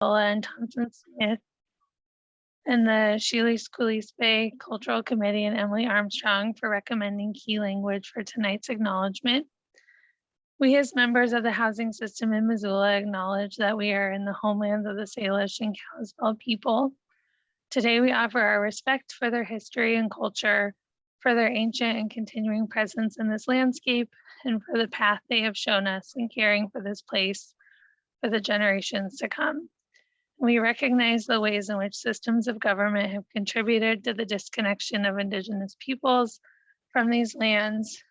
and Thompson Smith, and the Shealy Cooley's Bay Cultural Committee and Emily Armstrong for recommending key language for tonight's acknowledgement. We as members of the housing system in Missoula acknowledge that we are in the homelands of the Salish and Kalispel people. Today we offer our respect for their history and culture, for their ancient and continuing presence in this landscape, and for the path they have shown us in caring for this place for the generations to come. We recognize the ways in which systems of government have contributed to the disconnection of Indigenous peoples from these lands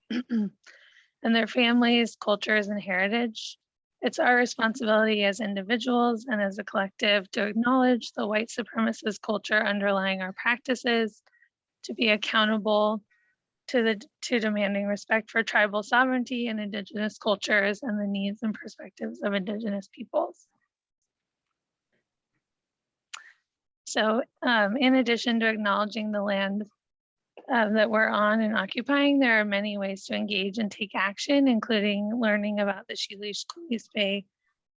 and their families, cultures, and heritage. It's our responsibility as individuals and as a collective to acknowledge the white supremacist culture underlying our practices, to be accountable to demanding respect for tribal sovereignty and Indigenous cultures and the needs and perspectives of Indigenous peoples. So in addition to acknowledging the land that we're on and occupying, there are many ways to engage and take action, including learning about the Cooley's Bay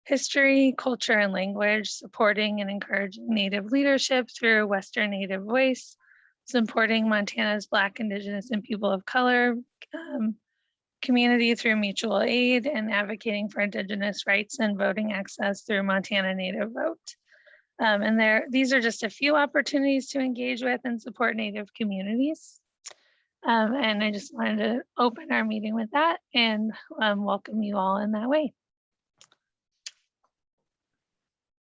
history, culture, and language, supporting and encouraging Native leadership through Western Native Voice, supporting Montana's Black, Indigenous, and people of color community through mutual aid, and advocating for Indigenous rights and voting access through Montana Native Vote. And these are just a few opportunities to engage with and support Native communities. And I just wanted to open our meeting with that and welcome you all in that way.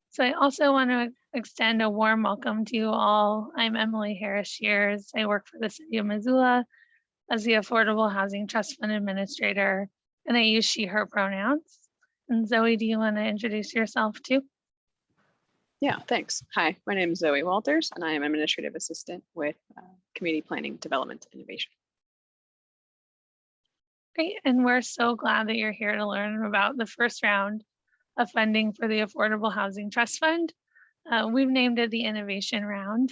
So I also want to extend a warm welcome to you all. I'm Emily Harris-Shears. I work for the City of Missoula as the Affordable Housing Trust Fund Administrator, and I use she, her pronouns. And Zoe, do you want to introduce yourself too? Yeah, thanks. Hi, my name is Zoe Walters, and I am Administrative Assistant with Community Planning, Development, Innovation. Great, and we're so glad that you're here to learn about the first round of funding for the Affordable Housing Trust Fund. We've named it the Innovation Round,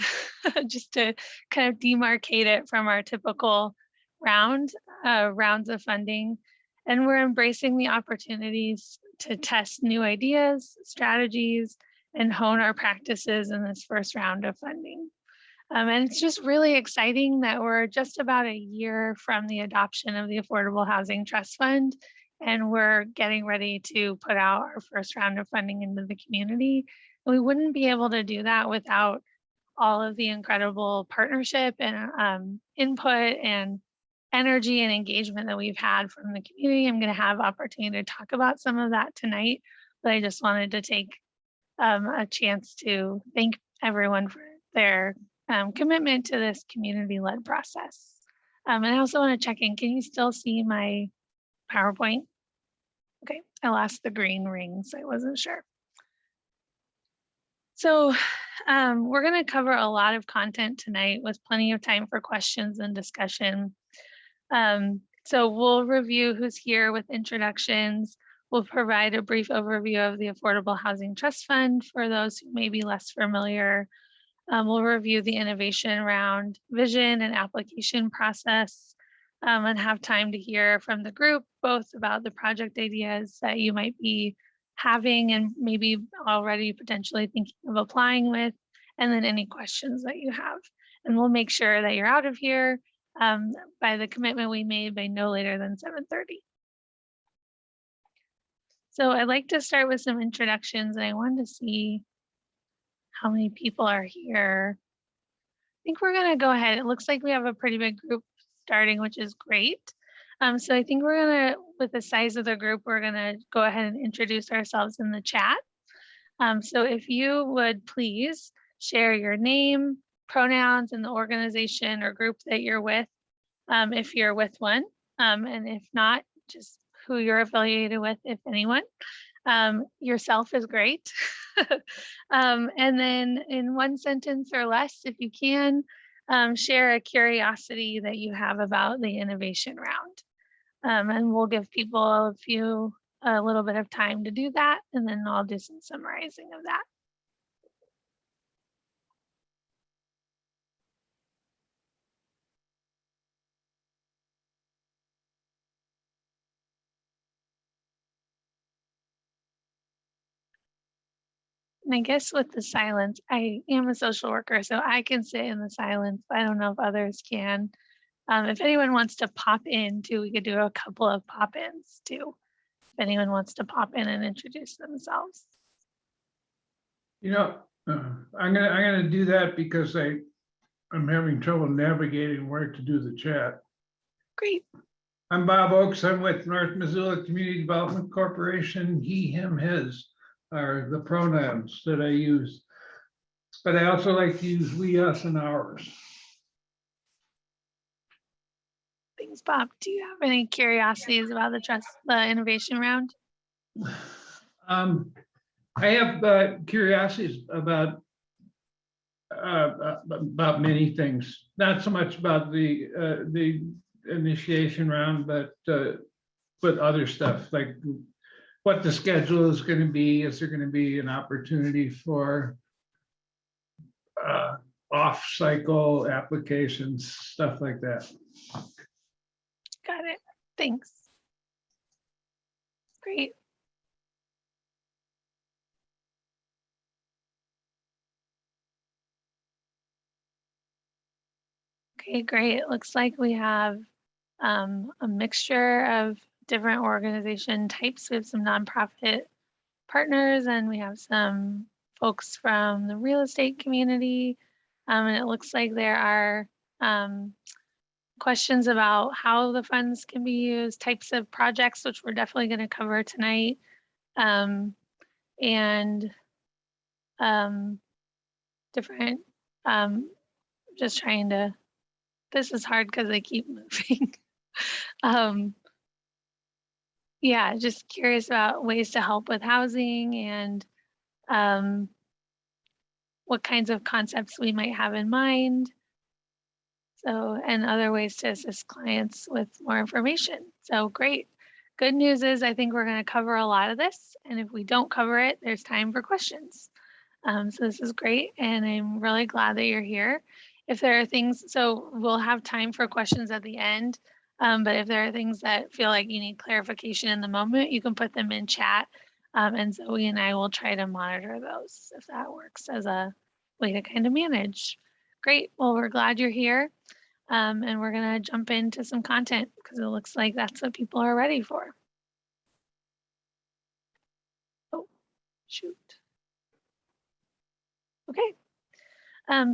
just to kind of demarcate it from our typical rounds of funding. And we're embracing the opportunities to test new ideas, strategies, and hone our practices in this first round of funding. And it's just really exciting that we're just about a year from the adoption of the Affordable Housing Trust Fund, and we're getting ready to put out our first round of funding into the community. And we wouldn't be able to do that without all of the incredible partnership and input and energy and engagement that we've had from the community. I'm going to have opportunity to talk about some of that tonight, but I just wanted to take a chance to thank everyone for their commitment to this community-led process. And I also want to check in, can you still see my PowerPoint? Okay, I lost the green ring, so I wasn't sure. So we're going to cover a lot of content tonight with plenty of time for questions and discussion. So we'll review who's here with introductions. We'll provide a brief overview of the Affordable Housing Trust Fund for those who may be less familiar. We'll review the innovation round, vision and application process, and have time to hear from the group, both about the project ideas that you might be having and maybe already potentially thinking of applying with, and then any questions that you have. And we'll make sure that you're out of here by the commitment we made by no later than 7:30. So I'd like to start with some introductions, and I wanted to see how many people are here. I think we're going to go ahead. It looks like we have a pretty big group starting, which is great. So I think we're going to, with the size of the group, we're going to go ahead and introduce ourselves in the chat. So if you would please share your name, pronouns, and the organization or group that you're with, if you're with one, and if not, just who you're affiliated with, if anyone. Yourself is great. And then in one sentence or less, if you can, share a curiosity that you have about the innovation round. And we'll give people a little bit of time to do that, and then I'll do some summarizing of that. And I guess with the silence, I am a social worker, so I can sit in the silence, but I don't know if others can. If anyone wants to pop in too, we could do a couple of pop-ins too. If anyone wants to pop in and introduce themselves. You know, I'm gonna do that because I'm having trouble navigating where to do the chat. Great. I'm Bob Oakes. I'm with North Missoula Community Development Corporation. He, him, his are the pronouns that I use. But I also like to use we, us, and ours. Thanks, Bob. Do you have any curiosities about the innovation round? I have curiosities about many things. Not so much about the initiation round, but other stuff like what the schedule is going to be. Is there going to be an opportunity for off-cycle applications, stuff like that? Got it. Thanks. Great. Okay, great. It looks like we have a mixture of different organization types. We have some nonprofit partners and we have some folks from the real estate community. And it looks like there are questions about how the funds can be used, types of projects, which we're definitely going to cover tonight. And different, just trying to, this is hard because I keep moving. Yeah, just curious about ways to help with housing and what kinds of concepts we might have in mind. So, and other ways to assist clients with more information. So great. Good news is I think we're going to cover a lot of this. And if we don't cover it, there's time for questions. So this is great. And I'm really glad that you're here. If there are things, so we'll have time for questions at the end. But if there are things that feel like you need clarification in the moment, you can put them in chat. And Zoe and I will try to monitor those if that works as a way to kind of manage. Great. Well, we're glad you're here. And we're going to jump into some content because it looks like that's what people are ready for. Oh, shoot. Okay.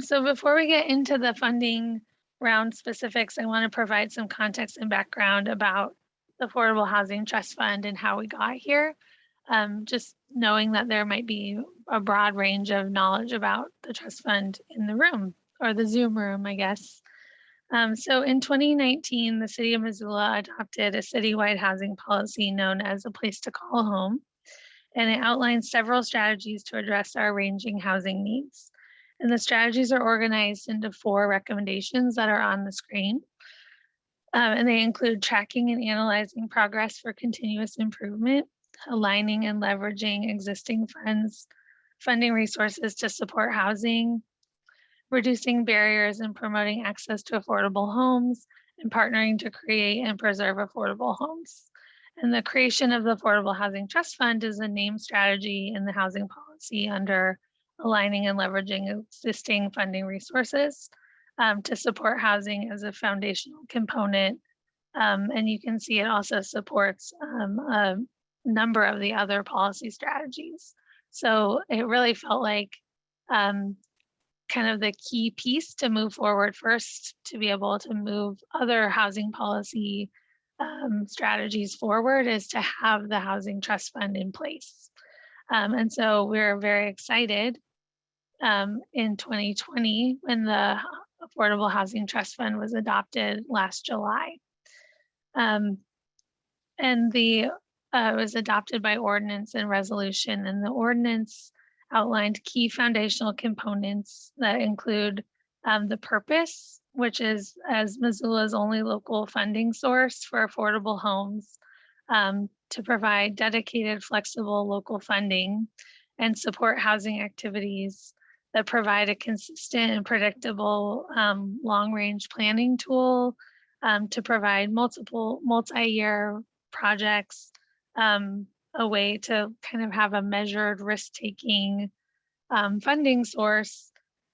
So before we get into the funding round specifics, I want to provide some context and background about the Affordable Housing Trust Fund and how we got here. Just knowing that there might be a broad range of knowledge about the trust fund in the room or the Zoom room, I guess. So in 2019, the city of Missoula adopted a citywide housing policy known as a place to call home, and it outlines several strategies to address our ranging housing needs. And the strategies are organized into 4 recommendations that are on the screen. And they include tracking and analyzing progress for continuous improvement, aligning and leveraging existing funds, funding resources to support housing, reducing barriers and promoting access to affordable homes, and partnering to create and preserve affordable homes. And the creation of the Affordable Housing Trust Fund is a named strategy in the housing policy under aligning and leveraging existing funding resources to support housing as a foundational component. And you can see it also supports a number of the other policy strategies. So it really felt like kind of the key piece to move forward first to be able to move other housing policy strategies forward is to have the Housing Trust Fund in place. And so we're very excited in 2020 when the Affordable Housing Trust Fund was adopted last July. And it was adopted by ordinance and resolution, and the ordinance outlined key foundational components that include the purpose, which is as Missoula's only local funding source for affordable homes, to provide dedicated, flexible local funding and support housing activities that provide a consistent and predictable long-range planning tool to provide multiple multi-year projects, a way to kind of have a measured risk-taking funding source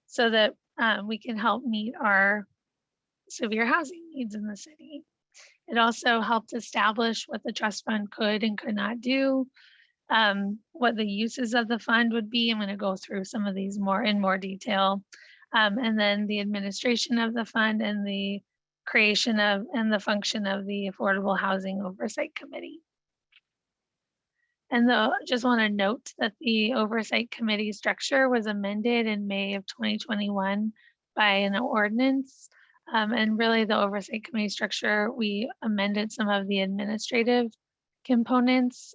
so that we can help meet our severe housing needs in the city. It also helped establish what the trust fund could and could not do, what the uses of the fund would be. I'm going to go through some of these in more detail. And then the administration of the fund and the creation of and the function of the Affordable Housing Oversight Committee. And just want to note that the Oversight Committee structure was amended in May of 2021 by an ordinance. And really the Oversight Committee structure, we amended some of the administrative components,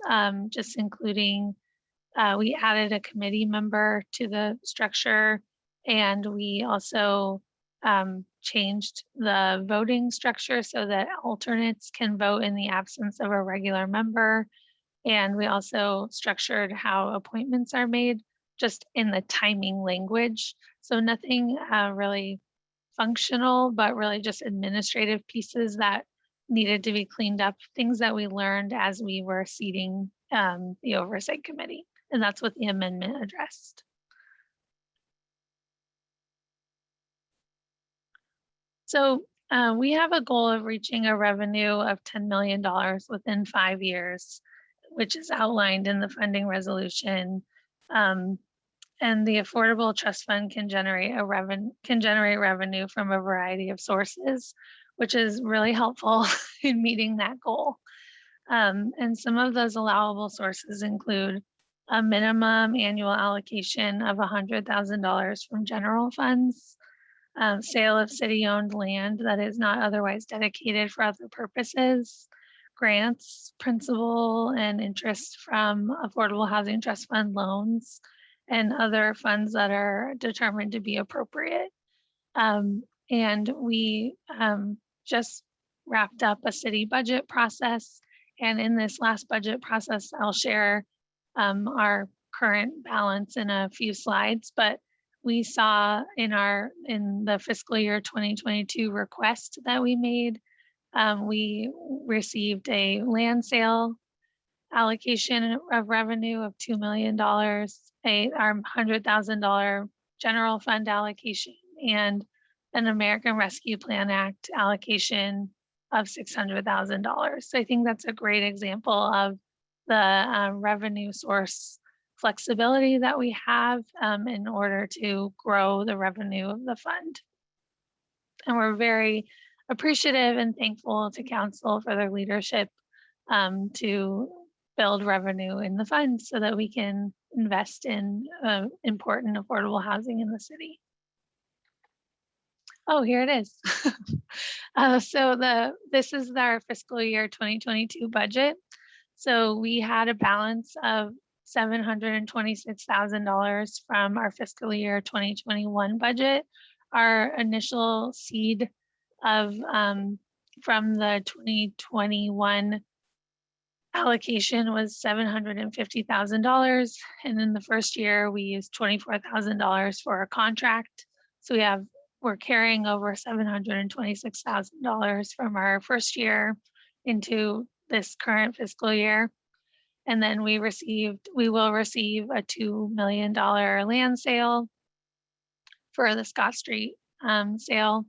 just including, we added a committee member to the structure, and we also changed the voting structure so that alternates can vote in the absence of a regular member. And we also structured how appointments are made just in the timing language. So nothing really functional, but really just administrative pieces that needed to be cleaned up, things that we learned as we were seating the Oversight Committee. And that's what the amendment addressed. So we have a goal of reaching a revenue of $10 million within 5 years, which is outlined in the funding resolution. And the Affordable Trust Fund can generate revenue from a variety of sources, which is really helpful in meeting that goal. And some of those allowable sources include a minimum annual allocation of $100,000 from general funds, sale of city-owned land that is not otherwise dedicated for other purposes, grants, principal, and interest from Affordable Housing Trust Fund loans, and other funds that are determined to be appropriate. And we just wrapped up a city budget process. And in this last budget process, I'll share our current balance in a few slides, but we saw in the fiscal year 2022 request that we made, we received a land sale allocation of revenue of $2 million, our $100,000 general fund allocation, and an American Rescue Plan Act allocation of $600,000. So I think that's a great example of the revenue source flexibility that we have in order to grow the revenue of the fund. And we're very appreciative and thankful to Council for their leadership to build revenue in the fund so that we can invest in important affordable housing in the city. Oh, here it is. This is our fiscal year 2022 budget. So we had a balance of $726,000 from our fiscal year 2021 budget. Our initial seed of from the 2021 allocation was $750,000. And in the first year, we used $24,000 for a contract. So we're carrying over $726,000 from our first year into this current fiscal year. And then we will receive a $2 million land sale for the Scott Street sale.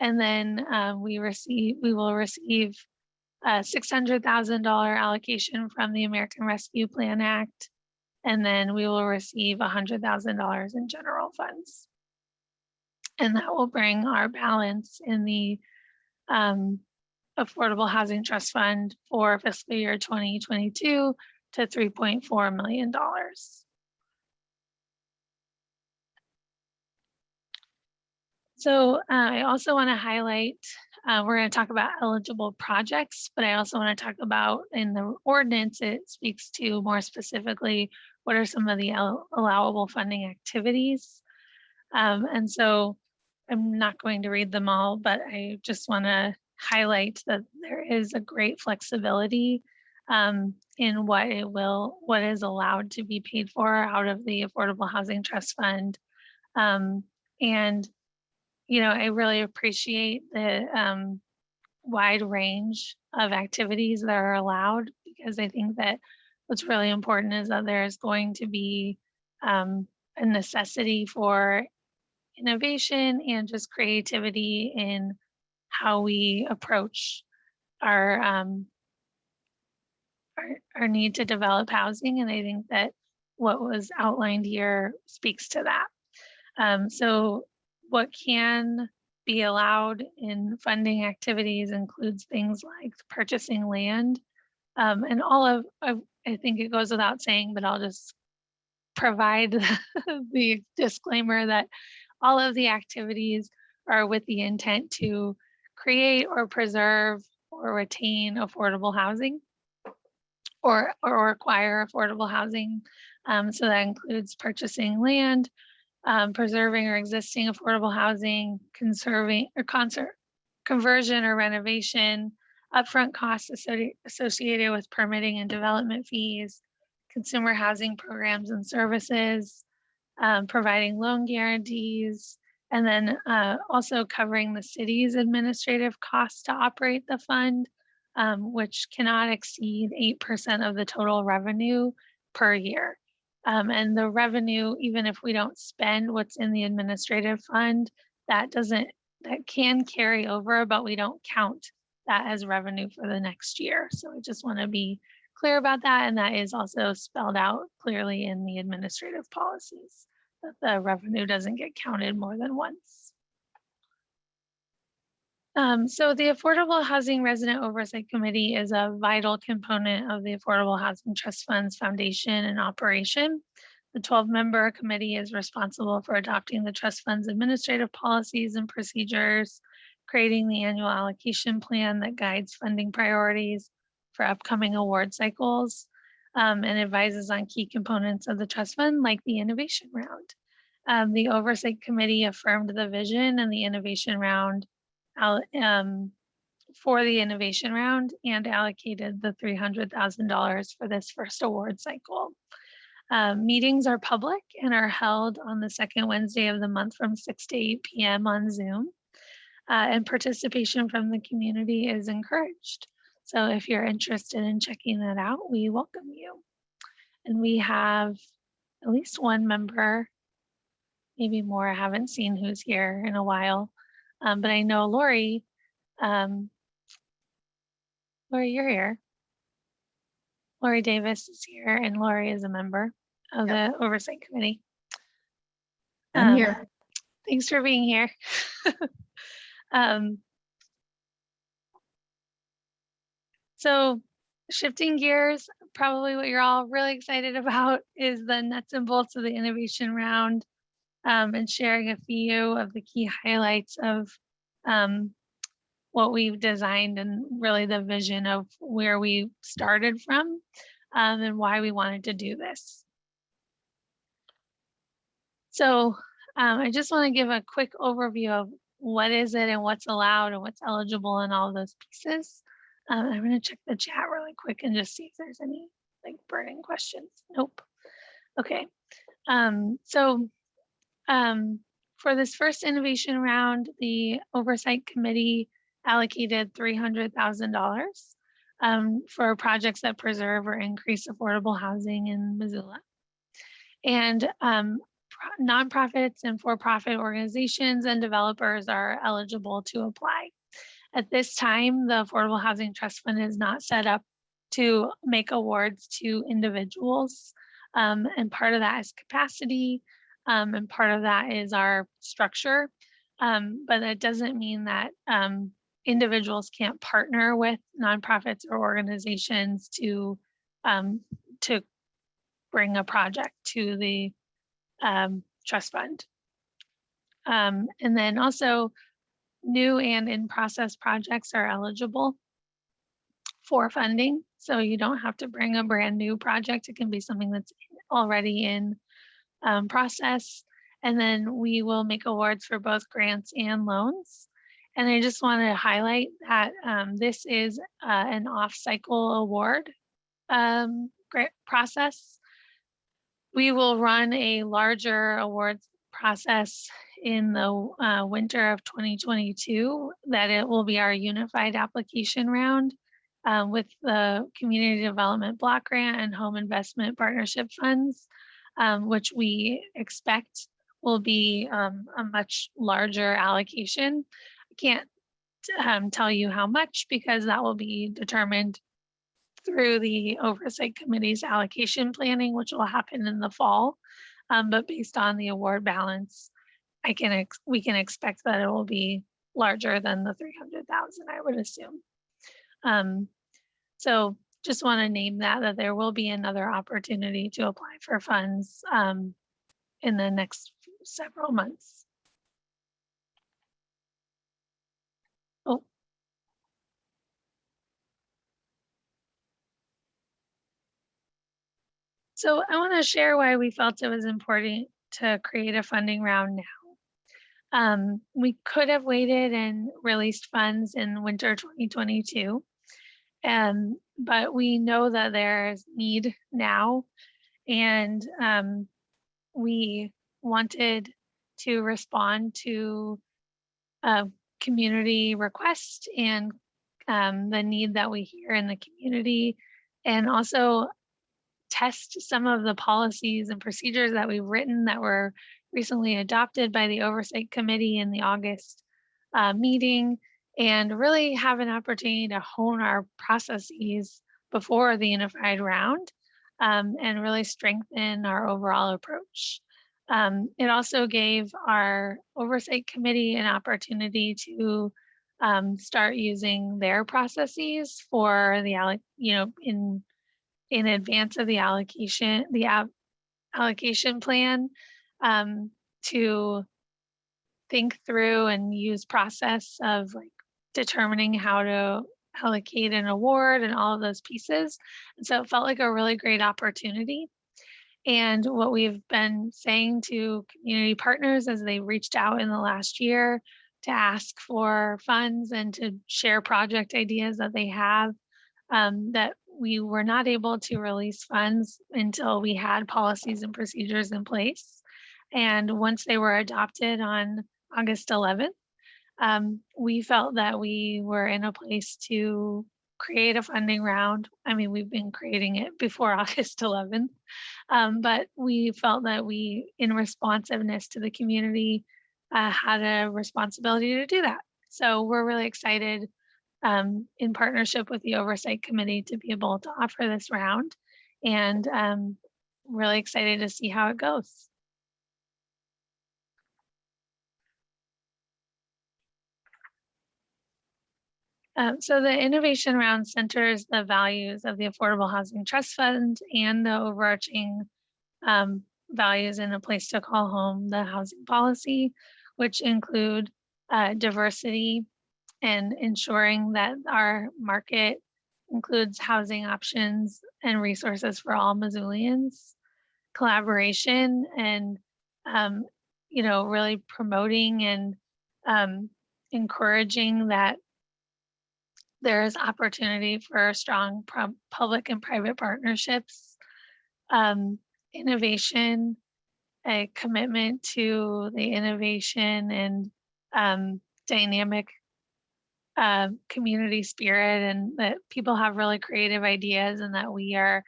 And then we will receive a $600,000 allocation from the American Rescue Plan Act. And then we will receive $100,000 in general funds. And that will bring our balance in the Affordable Housing Trust Fund for fiscal year 2022 to $3.4 million. So I also want to highlight, we're going to talk about eligible projects, but I also want to talk about in the ordinance, it speaks to more specifically, what are some of the allowable funding activities. And so I'm not going to read them all, but I just want to highlight that there is a great flexibility in what is allowed to be paid for out of the Affordable Housing Trust Fund. And I really appreciate the wide range of activities that are allowed, because I think that what's really important is that there's going to be a necessity for innovation and just creativity in how we approach our our need to develop housing. And I think that what was outlined here speaks to that. So what can be allowed in funding activities includes things like purchasing land, and all of, I think it goes without saying, but I'll just provide the disclaimer that all of the activities are with the intent to create or preserve or retain affordable housing or acquire affordable housing. So that includes purchasing land, preserving or existing affordable housing, conserving or conversion or renovation, upfront costs associated with permitting and development fees, consumer housing programs and services, providing loan guarantees, and then also covering the city's administrative costs to operate the fund, which cannot exceed 8% of the total revenue per year. And the revenue, even if we don't spend what's in the administrative fund, that can carry over, but we don't count that as revenue for the next year. So I just want to be clear about that. And that is also spelled out clearly in the administrative policies, that the revenue doesn't get counted more than once. So the Affordable Housing Resident Oversight Committee is a vital component of the Affordable Housing Trust Fund's foundation and operation. The 12-member committee is responsible for adopting the trust fund's administrative policies and procedures, creating the annual allocation plan that guides funding priorities for upcoming award cycles, and advises on key components of the trust fund, like the innovation round. The Oversight Committee affirmed the vision and the innovation round for the innovation round and allocated the $300,000 for this first award cycle. Meetings are public and are held on the second Wednesday of the month from 6 to 8 p.m. on Zoom. And participation from the community is encouraged. So if you're interested in checking that out, we welcome you. And we have at least one member, maybe more. I haven't seen who's here in a while, but I know Lori, Lori, you're here. Lori Davis is here, and Lori is a member of the Oversight Committee. I'm here. Thanks for being here. So shifting gears, probably what you're all really excited about is the nuts and bolts of the innovation round, and sharing a few of the key highlights of what we've designed and really the vision of where we started from, and why we wanted to do this. So I just want to give a quick overview of what is it and what's allowed and what's eligible in all of those pieces. I'm going to check the chat really quick and just see if there's any like burning questions. Nope. Okay. For this first innovation round, the Oversight Committee allocated $300,000 for projects that preserve or increase affordable housing in Missoula. And nonprofits and for-profit organizations and developers are eligible to apply. At this time, the Affordable Housing Trust Fund is not set up to make awards to individuals. And part of that is capacity, and part of that is our structure. But it doesn't mean that individuals can't partner with nonprofits or organizations to bring a project to the trust fund. And then also new and in-process projects are eligible for funding. So you don't have to bring a brand new project. It can be something that's already in process. And then we will make awards for both grants and loans. And I just want to highlight that this is an off-cycle award grant process. We will run a larger awards process in the winter of 2022, that it will be our unified application round with the Community Development Block Grant and Home Investment Partnership Funds. which we expect will be a much larger allocation. I can't tell you how much because that will be determined through the Oversight Committee's allocation planning, which will happen in the fall. But based on the award balance, we can expect that it will be larger than the 300,000, I would assume. So just want to name that there will be another opportunity to apply for funds in the next several months. Oh. So I want to share why we felt it was important to create a funding round now. We could have waited and released funds in winter 2022, but we know that there's need now, and we wanted to respond to a community request and the need that we hear in the community, and also test some of the policies and procedures that we've written that were recently adopted by the Oversight Committee in the August meeting, and really have an opportunity to hone our processes before the unified round and really strengthen our overall approach. It also gave our Oversight Committee an opportunity to start using their processes for the in advance of the allocation plan, to think through and use process of like determining how to allocate an award and all of those pieces. And so it felt like a really great opportunity. And what we've been saying to community partners as they reached out in the last year to ask for funds and to share project ideas that they have, that we were not able to release funds until we had policies and procedures in place. And once they were adopted on August 11th, we felt that we were in a place to create a funding round. I mean, we've been creating it before August 11th, but we felt that we, in responsiveness to the community, had a responsibility to do that. So we're really excited in partnership with the Oversight Committee to be able to offer this round, and really excited to see how it goes. So the innovation round centers the values of the Affordable Housing Trust Fund and the overarching values in a place to call home, the housing policy, which include diversity and ensuring that our market includes housing options and resources for all Missoulians, collaboration, and really promoting and encouraging that there is opportunity for strong public and private partnerships, innovation, a commitment to the innovation and dynamic community spirit, and that people have really creative ideas and that we are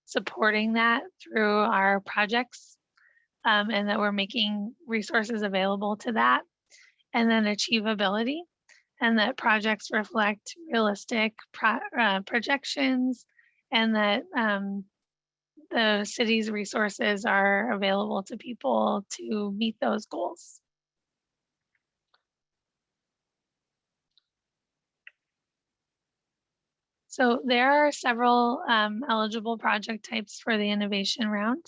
supporting that through our projects, and that we're making resources available to that, and then achievability, and that projects reflect realistic projections, and that the city's resources are available to people to meet those goals. So there are several eligible project types for the innovation round.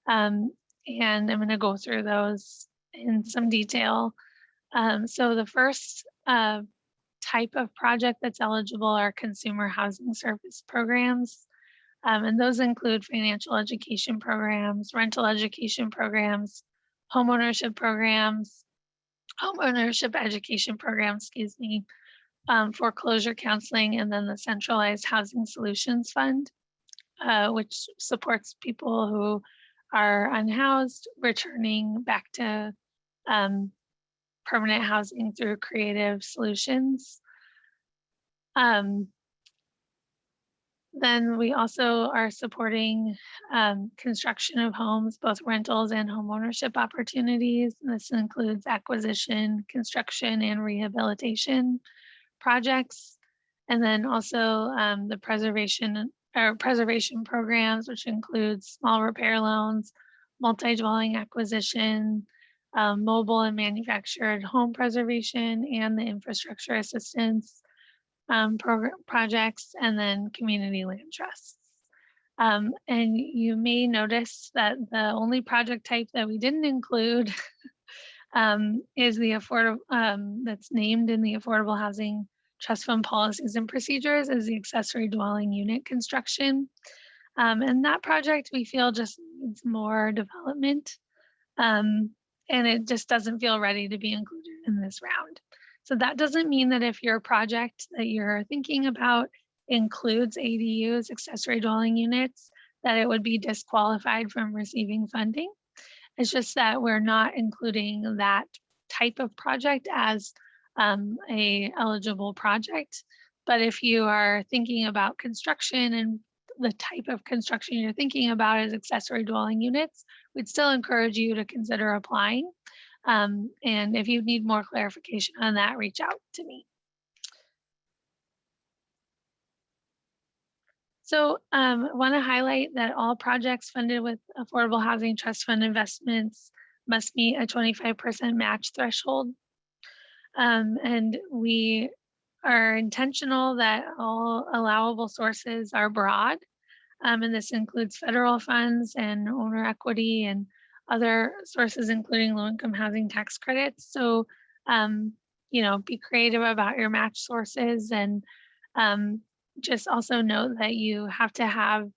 And I'm going to go through those in some detail. So the first type of project that's eligible are consumer housing service programs. And those include financial education programs, rental education programs, homeownership education programs, foreclosure counseling, and then the Centralized Housing Solutions Fund, which supports people who are unhoused, returning back to permanent housing through creative solutions. Then we also are supporting construction of homes, both rentals and home ownership opportunities. This includes acquisition, construction, and rehabilitation projects. And then also the preservation programs, which includes small repair loans, multi-dwelling acquisition, mobile and manufactured home preservation, and the infrastructure assistance projects, and then community land trusts. And you may notice that the only project type that we didn't include is the affordable, that's named in the Affordable Housing Trust Fund policies and procedures, is the accessory dwelling unit construction. And that project we feel just needs more development. And it just doesn't feel ready to be included in this round. So that doesn't mean that if your project that you're thinking about includes ADUs, accessory dwelling units, that it would be disqualified from receiving funding. It's just that we're not including that type of project as a eligible project. But if you are thinking about construction and the type of construction you're thinking about is accessory dwelling units, we'd still encourage you to consider applying. And if you need more clarification on that, reach out to me. So I want to highlight that all projects funded with Affordable Housing Trust Fund investments must meet a 25% match threshold. And we are intentional that all allowable sources are broad. And this includes federal funds and owner equity and other sources, including low-income housing tax credits. So, you know, be creative about your match sources, and just also note that you have to have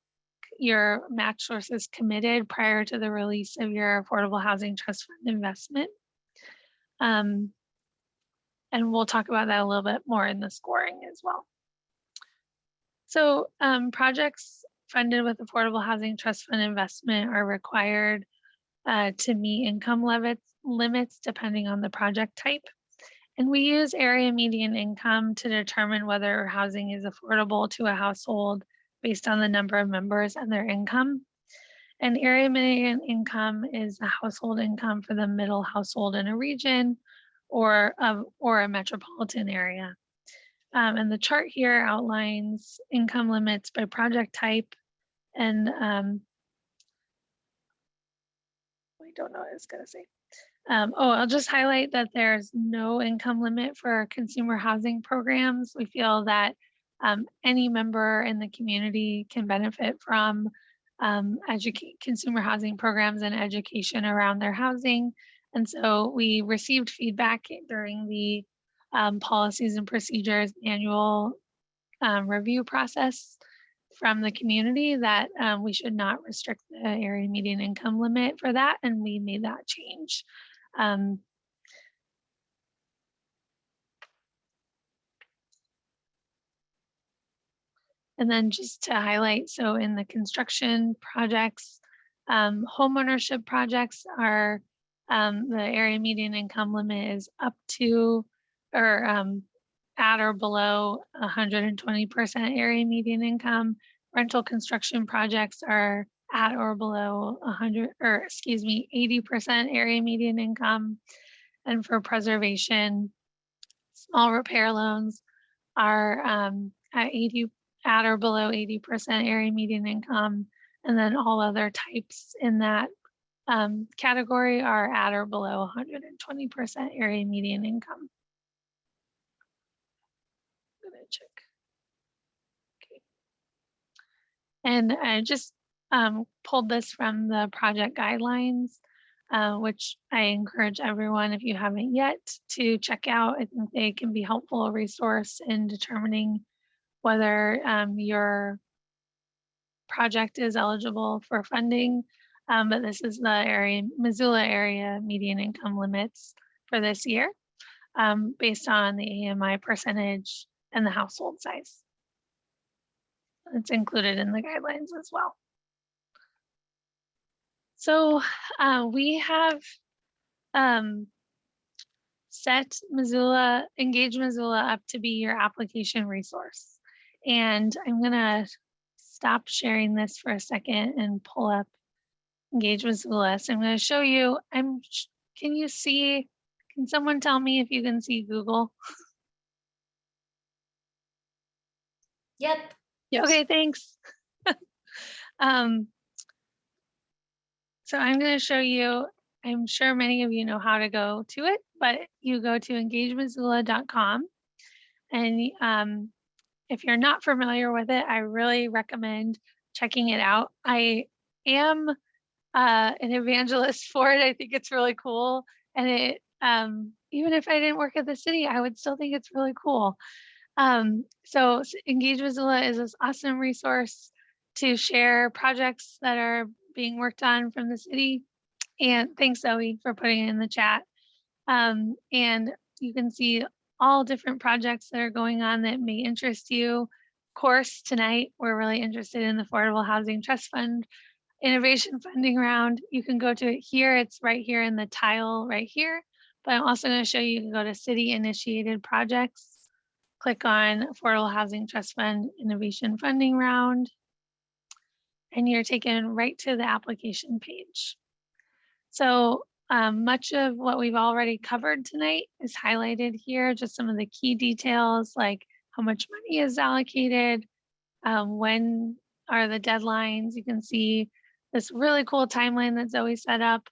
your match sources committed prior to the release of your Affordable Housing Trust Fund investment. And we'll talk about that a little bit more in the scoring as well. So projects funded with Affordable Housing Trust Fund investment are required to meet income limits depending on the project type. And we use area median income to determine whether housing is affordable to a household based on the number of members and their income. And area median income is the household income for the middle household in a region or a metropolitan area. And the chart here outlines income limits by project type. And I don't know what I was going to say. I'll just highlight that there's no income limit for consumer housing programs. We feel that any member in the community can benefit from consumer housing programs and education around their housing. And so we received feedback during the policies and procedures annual review process from the community that we should not restrict the area median income limit for that, and we made that change. And then just to highlight, so in the construction projects, home ownership projects are the area median income limit is up to or at or below 120% area median income. Rental construction projects are at or below 80% area median income. And for preservation, small repair loans are at or below 80% area median income. And then all other types in that category are at or below 120% area median income. I'm gonna check. Okay. And I just pulled this from the project guidelines, which I encourage everyone, if you haven't yet, to check out. I think they can be a helpful resource in determining whether your project is eligible for funding. But this is the Missoula area median income limits for this year, based on the AMI percentage and the household size. It's included in the guidelines as well. So we have set Engagementzilla up to be your application resource. And I'm gonna stop sharing this for a second and pull up Engagementzilla. So I'm going to show you, can you see, can someone tell me if you can see Google? Yep. Yes. Okay, thanks. So I'm going to show you, I'm sure many of you know how to go to it, but you go to engagementzilla.com. And if you're not familiar with it, I really recommend checking it out. I am an evangelist for it. I think it's really cool. And it, even if I didn't work at the city, I would still think it's really cool. So Engagementzilla is this awesome resource to share projects that are being worked on from the city. And thanks, Zoe, for putting it in the chat. And you can see all different projects that are going on that may interest you. Of course, tonight, we're really interested in the Affordable Housing Trust Fund Innovation Funding Round. You can go to it here. It's right here in the tile right here. But I'm also going to show you, you can go to City Initiated Projects, click on Affordable Housing Trust Fund Innovation Funding Round, and you're taken right to the application page. So much of what we've already covered tonight is highlighted here, just some of the key details like how much money is allocated, when are the deadlines. You can see this really cool timeline that Zoe set up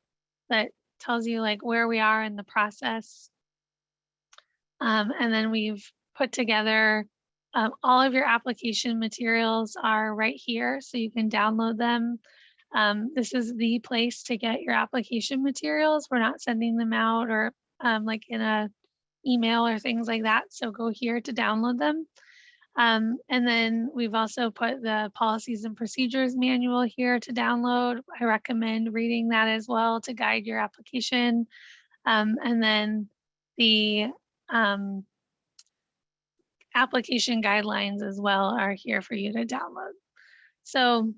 that tells you like where we are in the process. And then we've put together all of your application materials are right here, so you can download them. This is the place to get your application materials. We're not sending them out or like in a email or things like that. So go here to download them. And then we've also put the policies and procedures manual here to download. I recommend reading that as well to guide your application. And then the application guidelines as well are here for you to download. So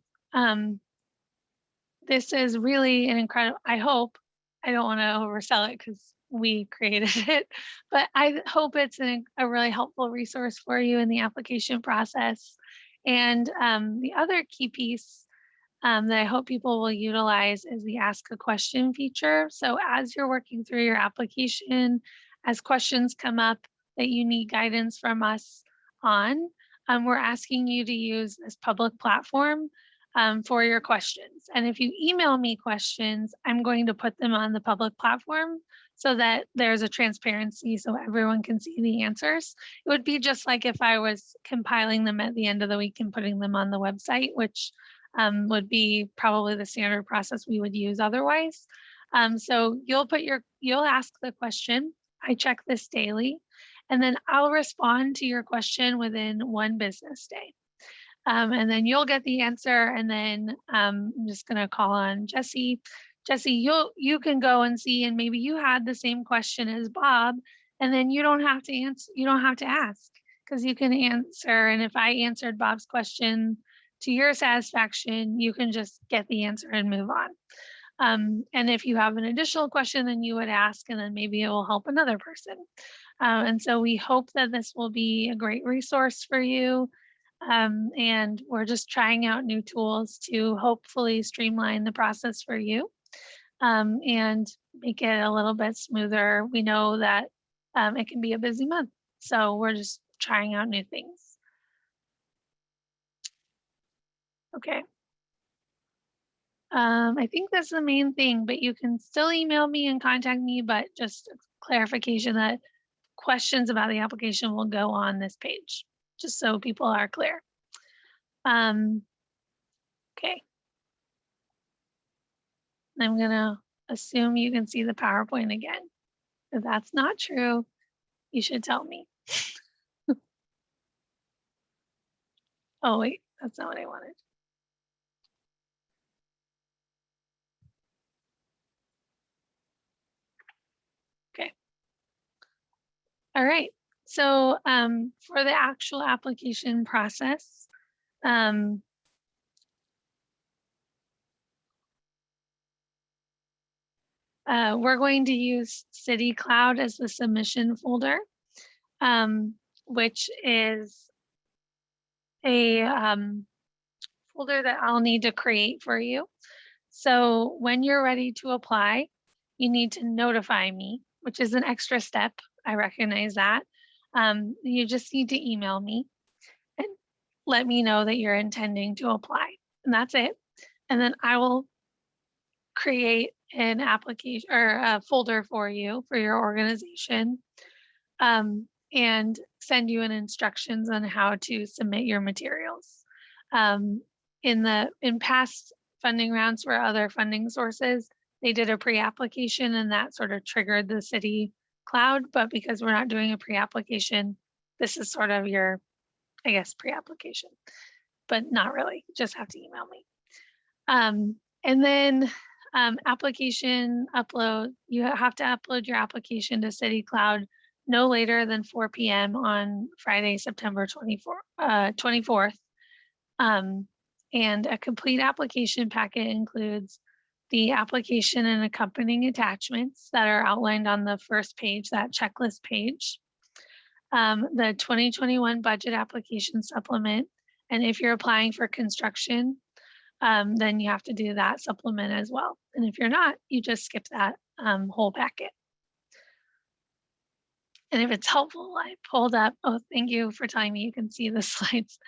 this is really an incredible, I hope, I don't want to oversell it because we created it, but I hope it's a really helpful resource for you in the application process. And the other key piece that I hope people will utilize is the ask a question feature. So as you're working through your application, as questions come up that you need guidance from us on, we're asking you to use this public platform for your questions. And if you email me questions, I'm going to put them on the public platform so that there's a transparency so everyone can see the answers. It would be just like if I was compiling them at the end of the week and putting them on the website, which would be probably the standard process we would use otherwise. So you'll ask the question. I check this daily, and then I'll respond to your question within 1 business day. And then you'll get the answer, and then I'm just gonna call on Jesse. Jesse, you can go and see, and maybe you had the same question as Bob, and then you don't have to answer, you don't have to ask, because you can answer. And if I answered Bob's question to your satisfaction, you can just get the answer and move on. And if you have an additional question, then you would ask, and then maybe it will help another person. And so we hope that this will be a great resource for you. And we're just trying out new tools to hopefully streamline the process for you and make it a little bit smoother. We know that it can be a busy month, so we're just trying out new things. Okay. I think that's the main thing, but you can still email me and contact me, but just clarification that questions about the application will go on this page, just so people are clear. Okay. I'm gonna assume you can see the PowerPoint again. If that's not true, you should tell me. Oh wait, that's not what I wanted. Okay. All right. So for the actual application process, we're going to use City Cloud as the submission folder, which is a folder that I'll need to create for you. So when you're ready to apply, you need to notify me, which is an extra step. I recognize that. You just need to email me and let me know that you're intending to apply. And that's it. And then I will create an application or a folder for you for your organization, and send you an instructions on how to submit your materials. In past funding rounds for other funding sources, they did a pre-application and that sort of triggered the city cloud. But because we're not doing a pre-application, this is sort of your, I guess, pre-application, but not really. You just have to email me. And then application upload, you have to upload your application to City Cloud no later than 4 p.m. on Friday, September 24th. And a complete application packet includes the application and accompanying attachments that are outlined on the first page, that checklist page, the 2021 budget application supplement. And if you're applying for construction, then you have to do that supplement as well. And if you're not, you just skip that whole packet. And if it's helpful, I pulled up, oh, thank you for telling me you can see the slides.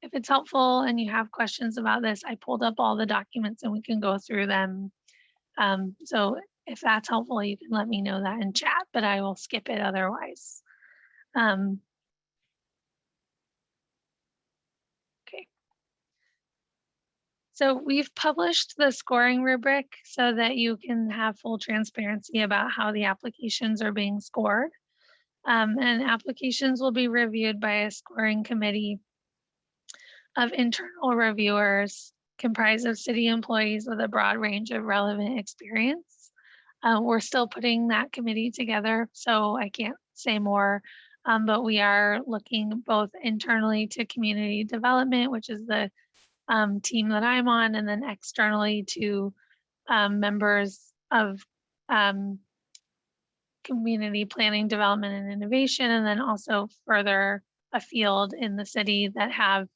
If it's helpful and you have questions about this, I pulled up all the documents and we can go through them. So if that's helpful, you can let me know that in chat, but I will skip it otherwise. Okay. So we've published the scoring rubric so that you can have full transparency about how the applications are being scored. And applications will be reviewed by a scoring committee of internal reviewers comprised of city employees with a broad range of relevant experience. We're still putting that committee together, so I can't say more, but we are looking both internally to community development, which is the team that I'm on, and then externally to members of community planning, development, and innovation, and then also further afield in the city that have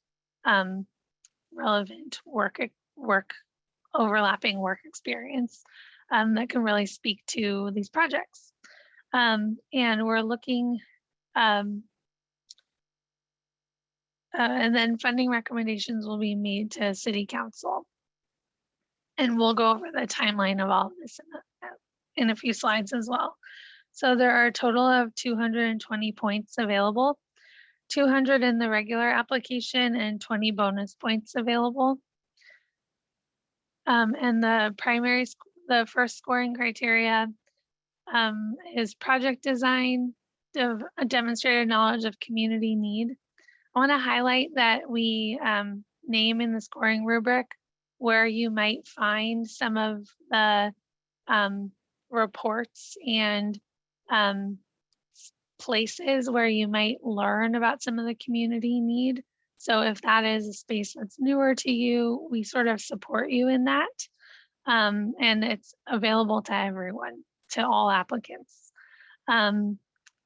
relevant overlapping work experience that can really speak to these projects. And we're looking, and then funding recommendations will be made to City Council. And we'll go over the timeline of all of this in a few slides as well. So there are a total of 220 points available, 200 in the regular application and 20 bonus points available. And the first scoring criteria is project design, a demonstrated knowledge of community need. I want to highlight that we name in the scoring rubric where you might find some of the reports and places where you might learn about some of the community need. So if that is a space that's newer to you, we sort of support you in that. And it's available to everyone, to all applicants. And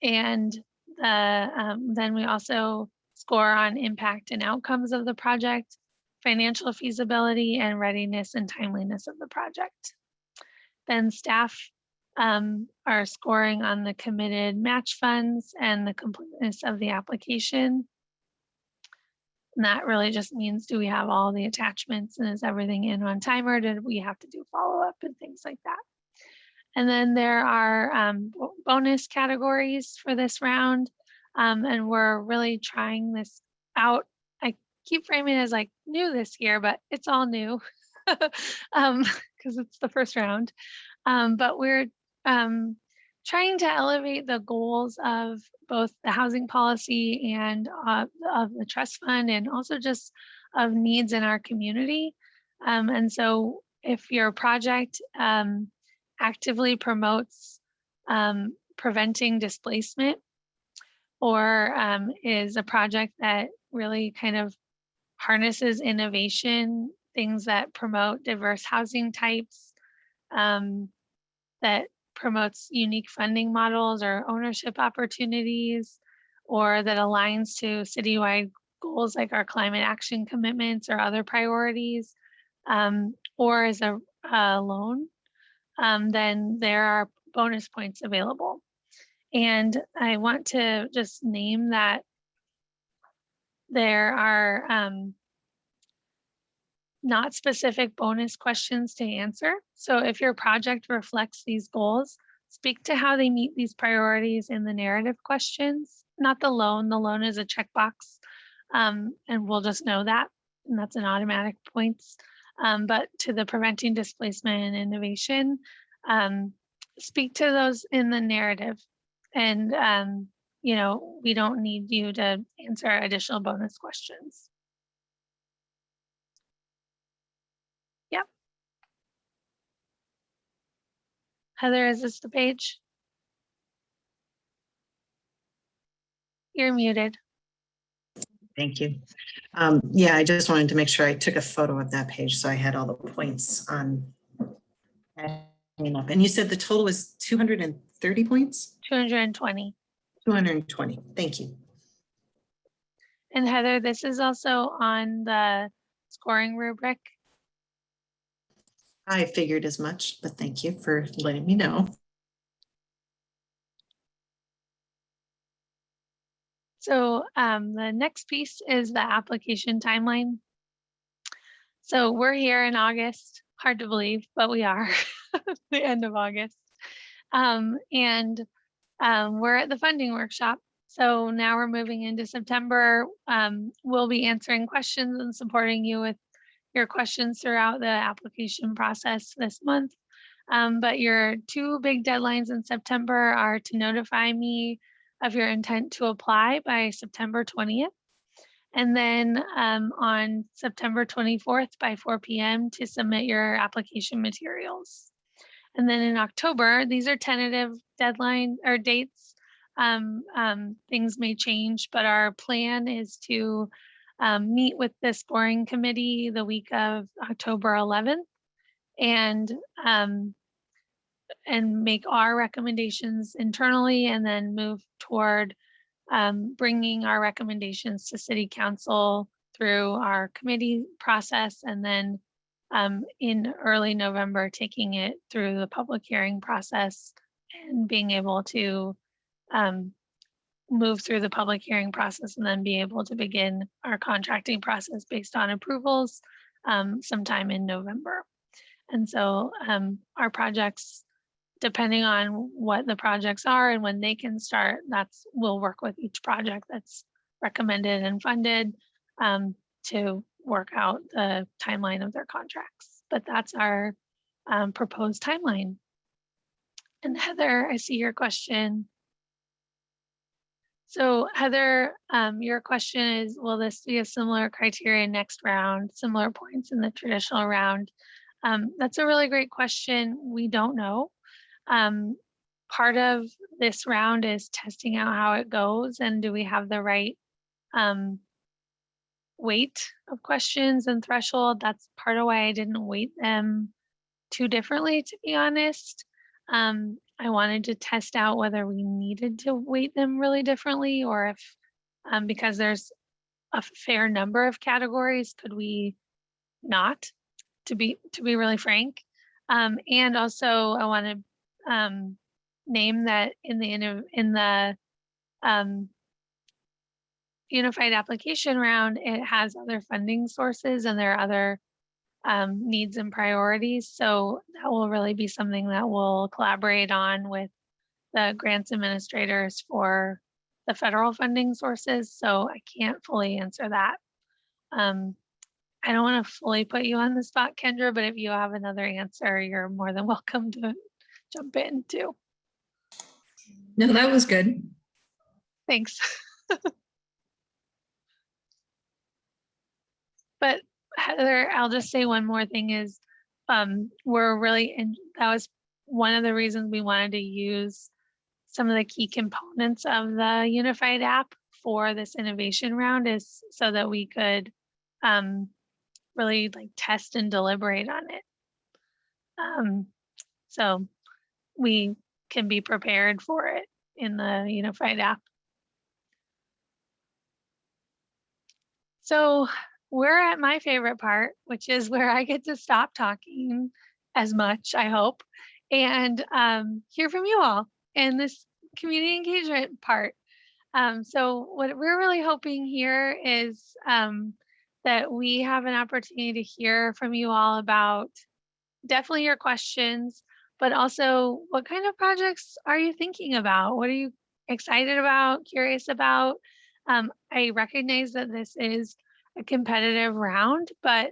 then we also score on impact and outcomes of the project, financial feasibility, and readiness and timeliness of the project. Then staff are scoring on the committed match funds and the completeness of the application. And that really just means, do we have all the attachments and is everything in on time, or did we have to do follow-up and things like that? And then there are bonus categories for this round. And we're really trying this out. I keep framing it as like new this year, but it's all new because it's the first round. But we're trying to elevate the goals of both the housing policy and of the trust fund, and also just of needs in our community. And so if your project actively promotes preventing displacement, or is a project that really kind of harnesses innovation, things that promote diverse housing types, that promotes unique funding models or ownership opportunities, or that aligns to citywide goals like our climate action commitments or other priorities, or as a loan, then there are bonus points available. And I want to just name that there are not specific bonus questions to answer. So if your project reflects these goals, speak to how they meet these priorities in the narrative questions, not the loan. The loan is a checkbox, and we'll just know that, and that's an automatic points. But to the preventing displacement and innovation, speak to those in the narrative. And, you know, we don't need you to answer additional bonus questions. Yep. Heather, is this the page? You're muted. Thank you. Yeah, I just wanted to make sure I took a photo of that page so I had all the points on. And you said the total was 230 points? 220. 220. Thank you. And Heather, this is also on the scoring rubric. I figured as much, but thank you for letting me know. So the next piece is the application timeline. So we're here in August, hard to believe, but we are the end of August. And we're at the funding workshop. So now we're moving into September. We'll be answering questions and supporting you with your questions throughout the application process this month. But your two big deadlines in September are to notify me of your intent to apply by September 20th. And then on September 24th by 4 p.m. to submit your application materials. And then in October, these are tentative deadline or dates. Things may change, but our plan is to meet with the scoring committee the week of October 11th and make our recommendations internally, and then move toward bringing our recommendations to City Council through our committee process, and then in early November, taking it through the public hearing process and being able to move through the public hearing process and then be able to begin our contracting process based on approvals sometime in November. And so our projects, depending on what the projects are and when they can start, we'll work with each project that's recommended and funded to work out the timeline of their contracts. But that's our proposed timeline. And Heather, I see your question. So Heather, your question is, will this be a similar criteria next round, similar points in the traditional round? That's a really great question. We don't know. Part of this round is testing out how it goes, and do we have the right weight of questions and threshold. That's part of why I didn't weight them too differently, to be honest. I wanted to test out whether we needed to weight them really differently, or if because there's a fair number of categories, could we not, to be really frank. And also I want to name that in the unified application round, it has other funding sources and there are other needs and priorities. So that will really be something that we'll collaborate on with the grants administrators for the federal funding sources. So I can't fully answer that. I don't want to fully put you on the spot, Kendra, but if you have another answer, you're more than welcome to jump in too. No, that was good. Thanks. But Heather, I'll just say one more thing is we're really, that was one of the reasons we wanted to use some of the key components of the unified app for this innovation round, is so that we could really like test and deliberate on it. So we can be prepared for it in the unified app. So we're at my favorite part, which is where I get to stop talking as much, I hope, and hear from you all in this community engagement part. So what we're really hoping here is that we have an opportunity to hear from you all about definitely your questions, but also what kind of projects are you thinking about? What are you excited about, curious about? I recognize that this is a competitive round, but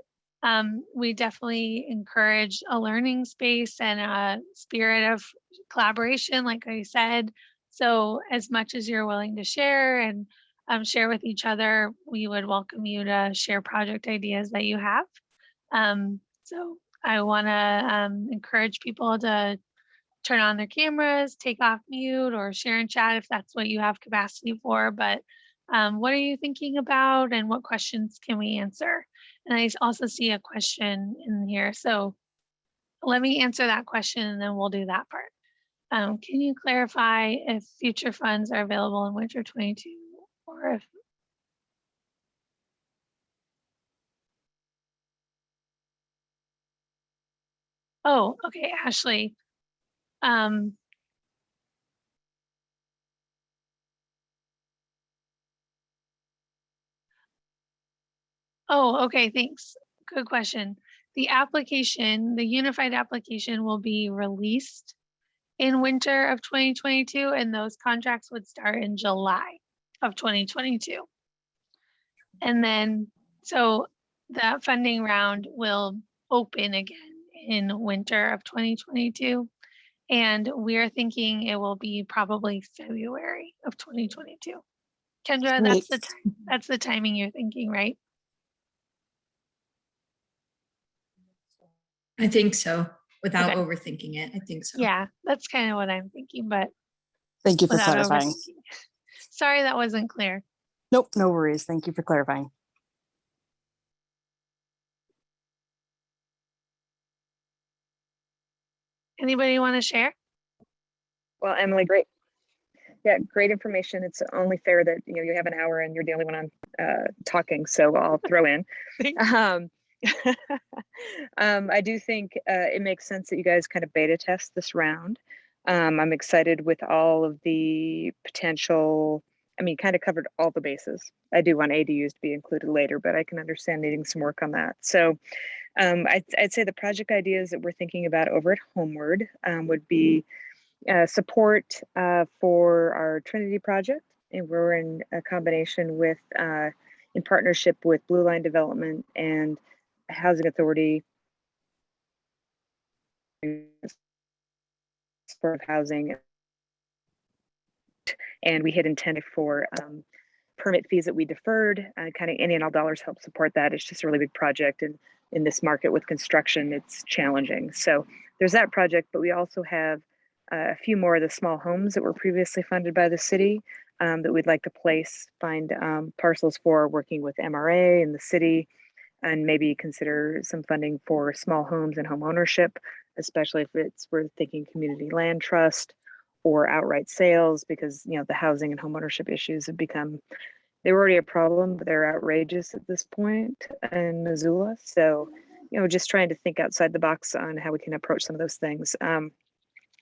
we definitely encourage a learning space and a spirit of collaboration, like I said. So as much as you're willing to share and share with each other, we would welcome you to share project ideas that you have. So I want to encourage people to turn on their cameras, take off mute, or share in chat if that's what you have capacity for. But what are you thinking about, and what questions can we answer? And I also see a question in here. So let me answer that question and then we'll do that part. Can you clarify if future funds are available in winter 22, or if oh, okay, Ashley. Oh, okay, thanks. Good question. The application, the unified application will be released in winter of 2022, and those contracts would start in July of 2022. And then, so that funding round will open again in winter of 2022. And we're thinking it will be probably February of 2022. Kendra, that's the timing you're thinking, right? I think so. Without Okay. overthinking it, I think so. Yeah, that's kind of what I'm thinking, but Thank you for without clarifying. overthinking. Sorry, that wasn't clear. Nope, no worries. Thank you for clarifying. Anybody want to share? Well, Emily, great. Yeah, great information. It's only fair that you have an hour and you're the only one on talking, so I'll throw in. I do think it makes sense that you guys kind of beta test this round. I'm excited with all of the potential. I mean, kind of covered all the bases. I do want ADUs to be included later, but I can understand needing some work on that. So I'd say the project ideas that we're thinking about over at Homeward would be support for our Trinity project. And we're in a combination with, in partnership with Blue Line Development and Housing Authority for housing. And we had intended for permit fees that we deferred, kind of any and all dollars help support that. It's just a really big project. And in this market with construction, it's challenging. So there's that project, but we also have a few more of the small homes that were previously funded by the city that we'd like to find parcels for, working with MRA and the city, and maybe consider some funding for small homes and home ownership, especially if we're thinking community land trust or outright sales, because the housing and home ownership issues have become, they were already a problem, but they're outrageous at this point in Missoula. So, just trying to think outside the box on how we can approach some of those things.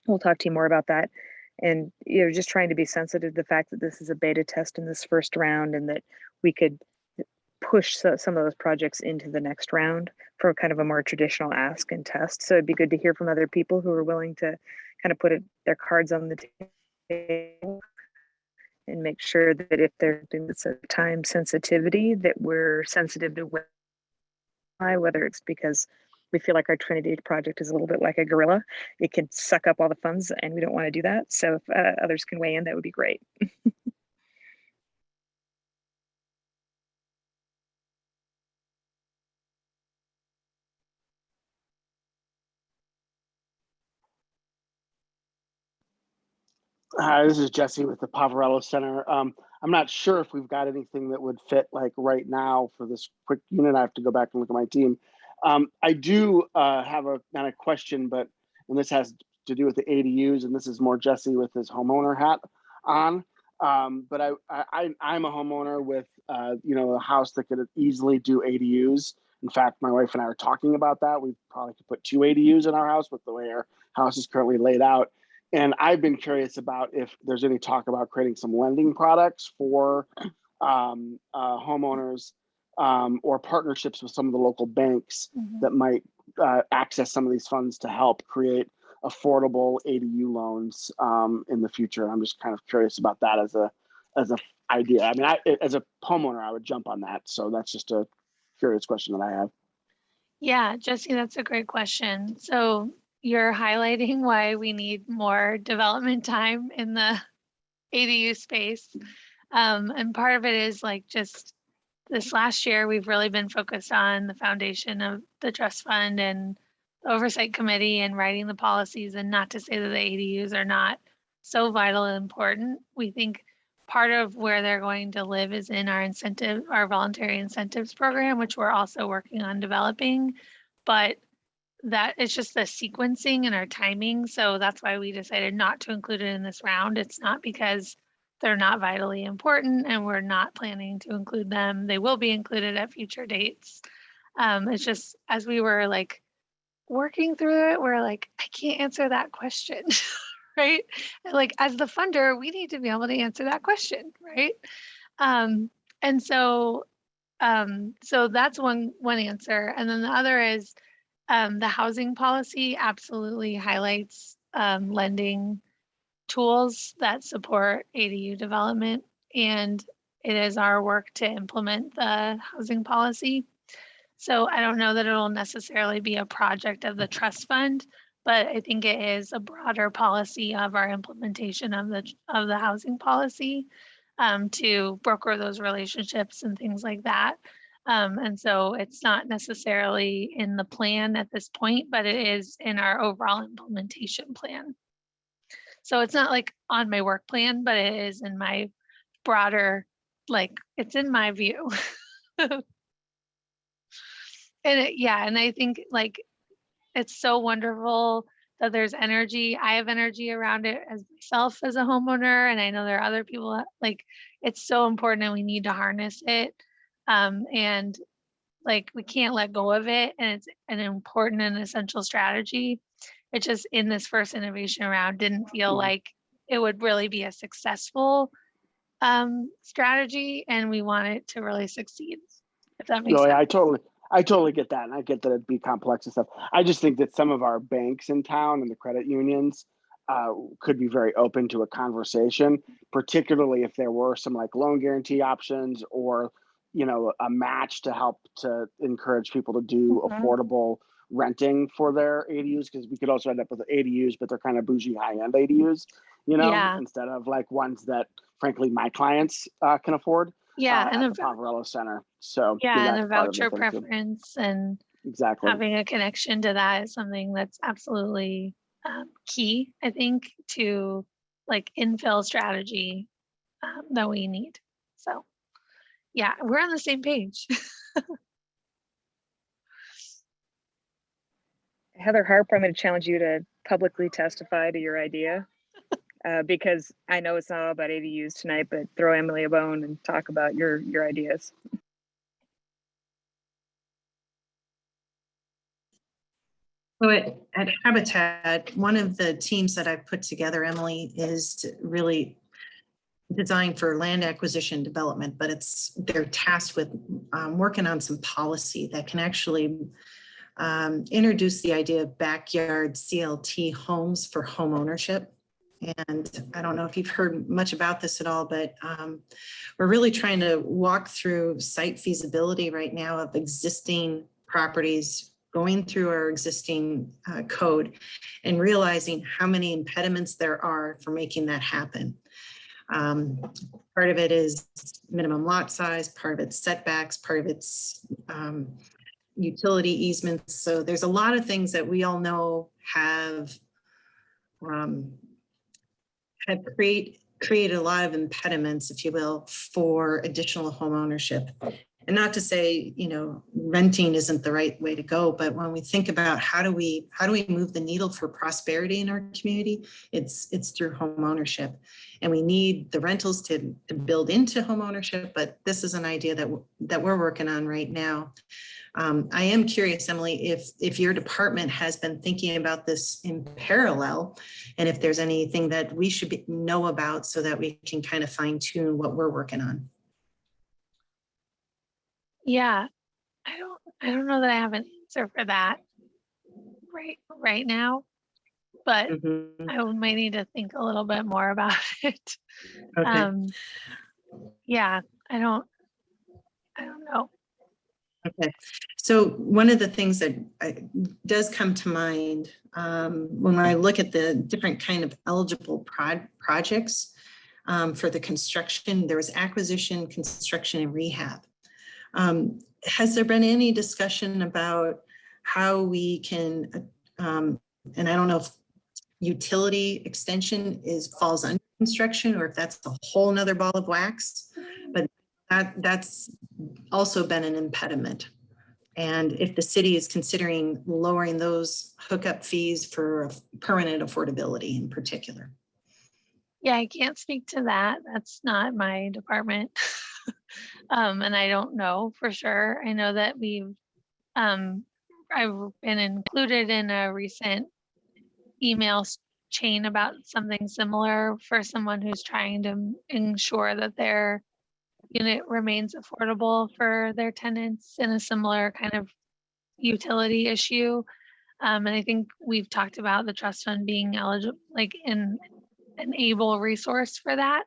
We'll talk to you more about that. And, just trying to be sensitive to the fact that this is a beta test in this first round, and that we could push some of those projects into the next round for kind of a more traditional ask and test. So it'd be good to hear from other people who are willing to kind of put their cards on the table and make sure that if there's a time sensitivity, that we're sensitive to whether it's because we feel like our Trinity project is a little bit like a gorilla. It can suck up all the funds and we don't want to do that. So if others can weigh in, that would be great. Hi, this is Jesse with the Powell Center. I'm not sure if we've got anything that would fit like right now for this quick unit. I have to go back and look at my team. I do have not a question, and this has to do with the ADUs, and this is more Jesse with his homeowner hat on. But I'm a homeowner with, a house that could easily do ADUs. In fact, my wife and I are talking about that. We probably could put 2 ADUs in our house with the way our house is currently laid out. And I've been curious about if there's any talk about creating some lending products for homeowners or partnerships with some of the local banks that might access some of these funds to help create affordable ADU loans in the future. I'm just kind of curious about that as a idea. I mean, as a homeowner, I would jump on that. So that's just a curious question that I have. Yeah, Jesse, that's a great question. So you're highlighting why we need more development time in the ADU space. And part of it is like just this last year, we've really been focused on the foundation of the trust fund and the oversight committee and writing the policies, and not to say that the ADUs are not so vital and important. We think part of where they're going to live is in our voluntary incentives program, which we're also working on developing, but that it's just the sequencing and our timing. So that's why we decided not to include it in this round. It's not because they're not vitally important and we're not planning to include them. They will be included at future dates. It's just as we were like working through it, we're like, I can't answer that question, right? And like as the funder, we need to be able to answer that question, right? And so that's one answer. And then the other is the housing policy absolutely highlights lending tools that support ADU development, and it is our work to implement the housing policy. So I don't know that it'll necessarily be a project of the trust fund, but I think it is a broader policy of our implementation of the housing policy to broker those relationships and things like that. And so it's not necessarily in the plan at this point, but it is in our overall implementation plan. So it's not like on my work plan, but it is in my broader, like it's in my view. And I think like it's so wonderful that there's energy. I have energy around it as myself as a homeowner, and I know there are other people like it's so important and we need to harness it. And like we can't let go of it, and it's an important and essential strategy. It just in this first innovation round didn't feel like it would really be a successful strategy, and we want it to really succeed, if that makes sense. Yeah, I totally get that. And I get that it'd be complex and stuff. I just think that some of our banks in town and the credit unions could be very open to a conversation, particularly if there were some like loan guarantee options or, a match to help to encourage people to do affordable renting for their ADUs, because we could also end up with ADUs, but they're kind of bougie high-end ADUs, instead of like ones that frankly my clients can afford. And at the Poverello Center. So and a voucher preference and exactly having a connection to that is something that's absolutely key, I think, to like infill strategy that we need. So yeah, we're on the same page. Heather Harper, I'm going to challenge you to publicly testify to your idea because I know it's not all about ADUs tonight, but throw Emily a bone and talk about your ideas. So at Habitat, one of the teams that I've put together, Emily, is really designed for land acquisition development, but they're tasked with working on some policy that can actually introduce the idea of backyard CLT homes for home ownership. And I don't know if you've heard much about this at all, but we're really trying to walk through site feasibility right now of existing properties, going through our existing code and realizing how many impediments there are for making that happen. Part of it is minimum lot size, part of it's setbacks, part of it's utility easements. So there's a lot of things that we all know have created a lot of impediments, if you will, for additional home ownership. And not to say, renting isn't the right way to go, but when we think about how do we move the needle for prosperity in our community, it's through home ownership. And we need the rentals to build into home ownership, but this is an idea that we're working on right now. I am curious, Emily, if your department has been thinking about this in parallel, and if there's anything that we should know about so that we can kind of fine tune what we're working on. Yeah, I don't know that I have an answer for that right now, but Mhm. I might need to think a little bit more about it. Okay. Yeah, I don't know. Okay, so one of the things that does come to mind when I look at the different kind of eligible projects for the construction, there was acquisition, construction, and rehab. Has there been any discussion about how we can, and I don't know if utility extension falls under construction or if that's a whole nother ball of wax, but that's also been an impediment. And if the city is considering lowering those hookup fees for permanent affordability in particular. Yeah, I can't speak to that. That's not my department. And I don't know for sure. I know that I've been included in a recent email chain about something similar for someone who's trying to ensure that their unit remains affordable for their tenants in a similar kind of utility issue. And I think we've talked about the trust fund being eligible, like an able resource for that.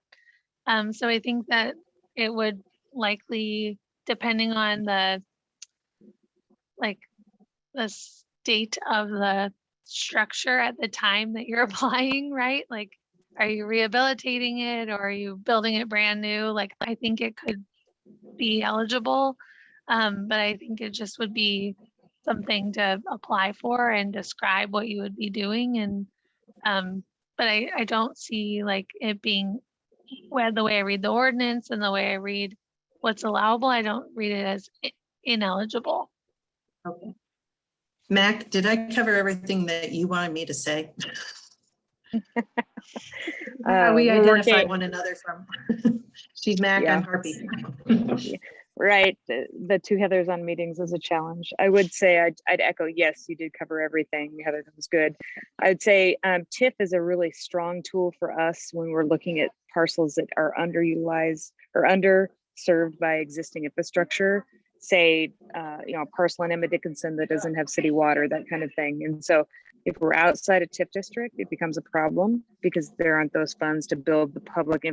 So I think that it would likely, depending on the state of the structure at the time that you're applying, right? Like, are you rehabilitating it or are you building it brand new? Like, I think it could be eligible, but I think it just would be something to apply for and describe what you would be doing. And but I don't see like it being, the way I read the ordinance and the way I read what's allowable, I don't read it as ineligible. Okay. Mac, did I cover everything that you wanted me to say? We we're identify working- one another from. She's Mac, Yeah. I'm Harpy. Right. The two Heathers on meetings is a challenge. I would say I'd echo, yes, you did cover everything. Heather, that was good. I'd say TIF is a really strong tool for us when we're looking at parcels that are underutilized or underserved by existing infrastructure. Say, a parcel in Emma Dickinson that doesn't have city water, that kind of thing. And so if we're outside a TIF district, it becomes a problem because there aren't those funds to build the public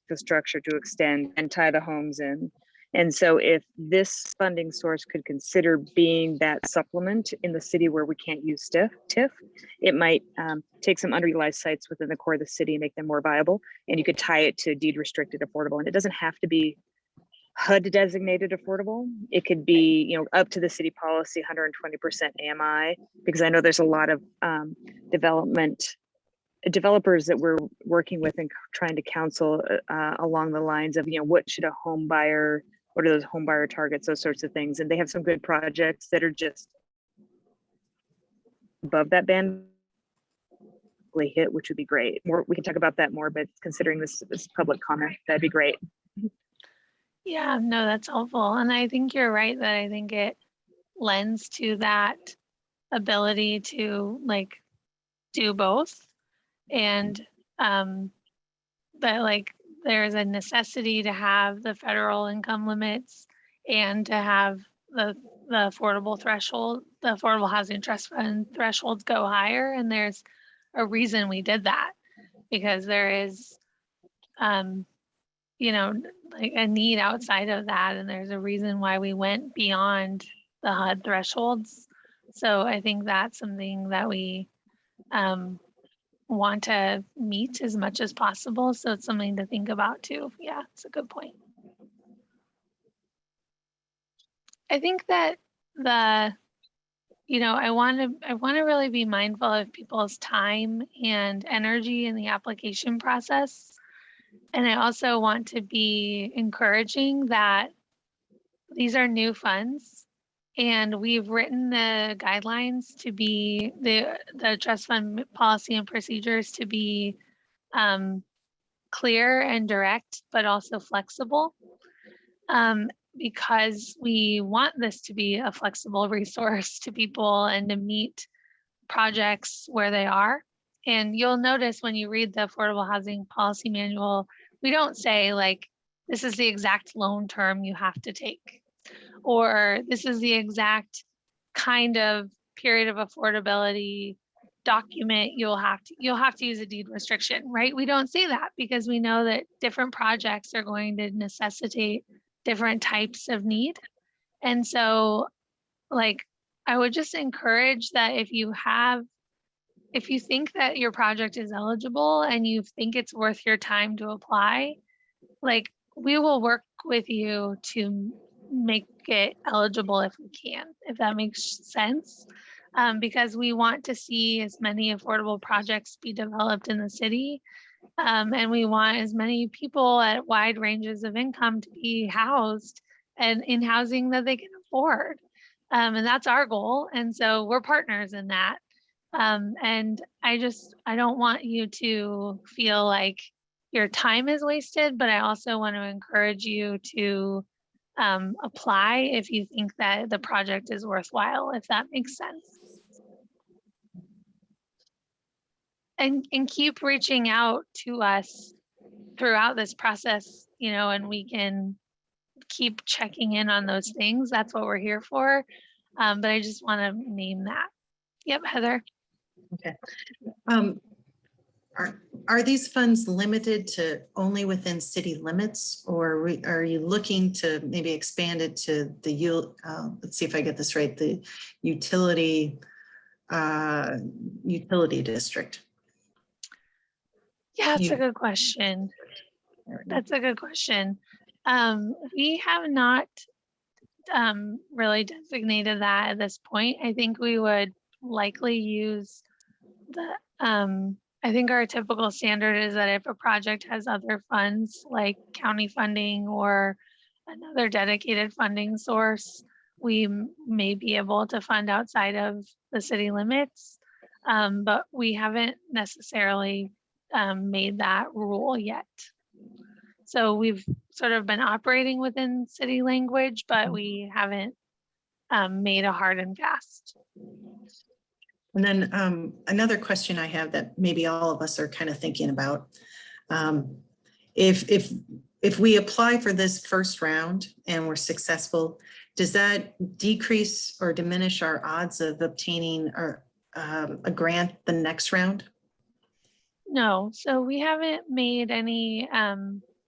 infrastructure to extend and tie the homes in. And so if this funding source could consider being that supplement in the city where we can't use TIF, it might take some underutilized sites within the core of the city and make them more viable. And you could tie it to deed restricted affordable. And it doesn't have to be HUD designated affordable. It could be, up to the city policy, 120% AMI, because I know there's a lot of developers that we're working with and trying to counsel along the lines of, what should a home buyer, what are those home buyer targets, those sorts of things. And they have some good projects that are just above that band hit, which would be great. We can talk about that more, but considering this public comment, that'd be great. Yeah, no, that's helpful. And I think you're right that I think it lends to that ability to like do both. And that there's a necessity to have the federal income limits and to have the affordable threshold, the Affordable Housing Trust Fund thresholds go higher. And there's a reason we did that, because there is like a need outside of that. And there's a reason why we went beyond the HUD thresholds. So I think that's something that we want to meet as much as possible. So it's something to think about too. Yeah, it's a good point. I think that I want to really be mindful of people's time and energy in the application process. And I also want to be encouraging that these are new funds, and we've written the guidelines to be the trust fund policy and procedures to be clear and direct, but also flexible, because we want this to be a flexible resource to people and to meet projects where they are. And you'll notice when you read the Affordable Housing Policy Manual, we don't say like, this is the exact loan term you have to take, or this is the exact kind of period of affordability document you'll have to use a deed restriction, right? We don't say that because we know that different projects are going to necessitate different types of need. And so like, I would just encourage that if you think that your project is eligible and you think it's worth your time to apply, like we will work with you to make it eligible if we can, if that makes sense. Because we want to see as many affordable projects be developed in the city. And we want as many people at wide ranges of income to be housed and in housing that they can afford. And that's our goal. And so we're partners in that. And I don't want you to feel like your time is wasted, but I also want to encourage you to apply if you think that the project is worthwhile, if that makes sense. And keep reaching out to us throughout this process, and we can keep checking in on those things. That's what we're here for. But I just want to name that. Yep, Heather. Okay. Are these funds limited to only within city limits, or are you looking to maybe expand it to the, let's see if I get this right, the utility district? Yeah, that's a good question. That's a good question. We have not really designated that at this point. I think we would likely use I think our typical standard is that if a project has other funds like county funding or another dedicated funding source, we may be able to fund outside of the city limits. But we haven't necessarily made that rule yet. So we've sort of been operating within city language, but we haven't made a hard and fast. And then another question I have that maybe all of us are kind of thinking about. If we apply for this first round and we're successful, does that decrease or diminish our odds of obtaining a grant the next round? No, so we haven't made any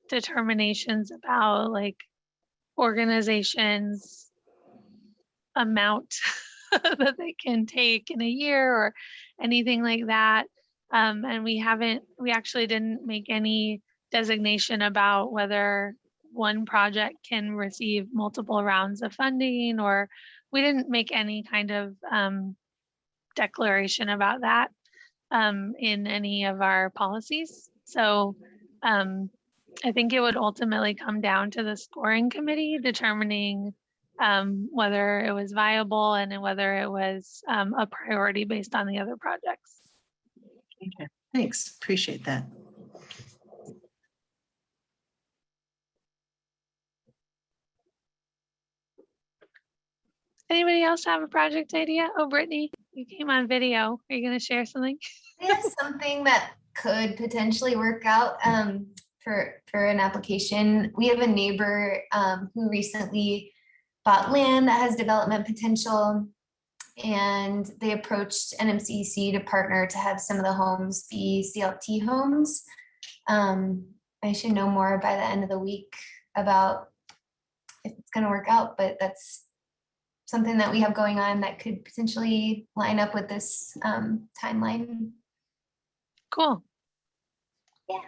determinations about like organizations' amount that they can take in a year or anything like that. And we actually didn't make any designation about whether one project can receive multiple rounds of funding, or we didn't make any kind of declaration about that in any of our policies. So I think it would ultimately come down to the scoring committee determining whether it was viable and whether it was a priority based on the other projects. Okay, thanks. Appreciate that. Anybody else have a project idea? Oh, Brittany, you came on video. Are you going to share something? I have something that could potentially work out for an application. We have a neighbor who recently bought land that has development potential, and they approached NMCC to partner to have some of the homes be CLT homes. I should know more by the end of the week about if it's going to work out, but that's something that we have going on that could potentially line up with this timeline. Cool. Yeah.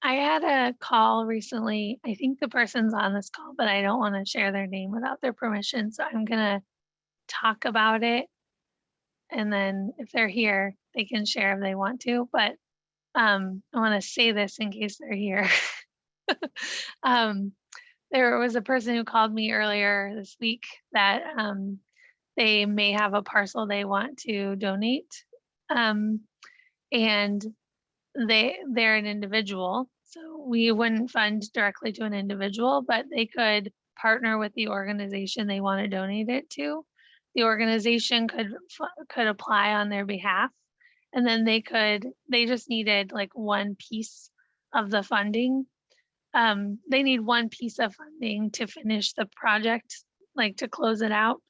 I had a call recently. I think the person's on this call, but I don't want to share their name without their permission. So I'm going to talk about it. And then if they're here, they can share if they want to. But I want to say this in case they're here. there was a person who called me earlier this week that they may have a parcel they want to donate. And they're an individual. So we wouldn't fund directly to an individual, but they could partner with the organization they want to donate it to. The organization could apply on their behalf, and then they just needed like one piece of the funding. They need one piece of funding to finish the project, like to close it out.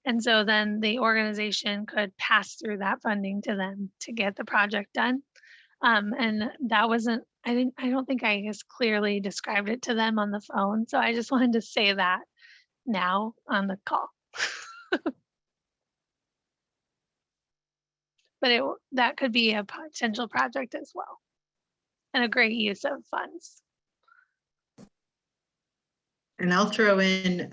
And so then the organization could pass through that funding to them to get the project done. And that wasn't, I don't think I as clearly described it to them on the phone. So I just wanted to say that now on the call. But that could be a potential project as well, and a great use of funds. And I'll throw in,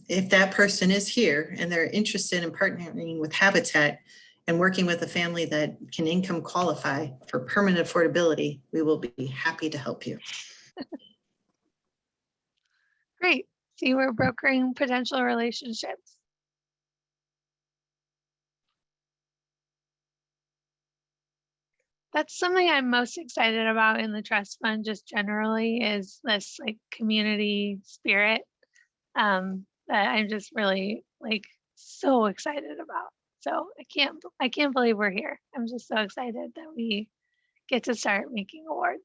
if that person is here and they're interested in partnering with Habitat and working with a family that can income qualify for permanent affordability, we will be happy to help you. Great. See, we're brokering potential relationships. That's something I'm most excited about in the trust fund, just generally, is this like community spirit that I'm just really like so excited about. So I can't believe we're here. I'm just so excited that we get to start making awards.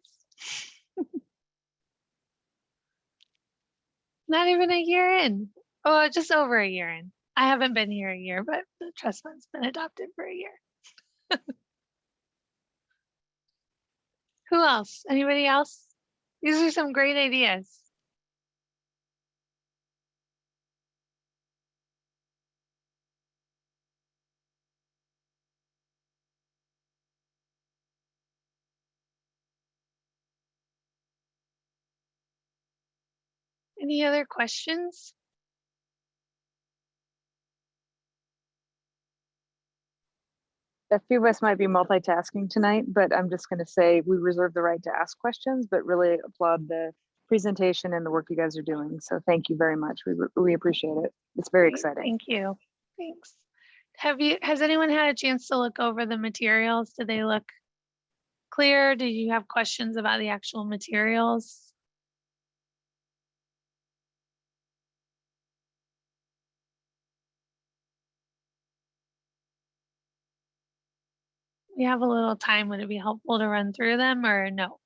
Not even a year in. Oh, just over a year in. I haven't been here a year, but the trust fund's been adopted for a year. Who else? Anybody else? These are some great ideas. Any other questions? A few of us might be multitasking tonight, but I'm just going to say we reserve the right to ask questions, but really applaud the presentation and the work you guys are doing. So thank you very much. We appreciate it. It's very Great, exciting. Thank you. Thanks. Has anyone had a chance to look over the materials? Did they look clear? Did you have questions about the actual materials? We have a little time. Would it be helpful to run through them or no?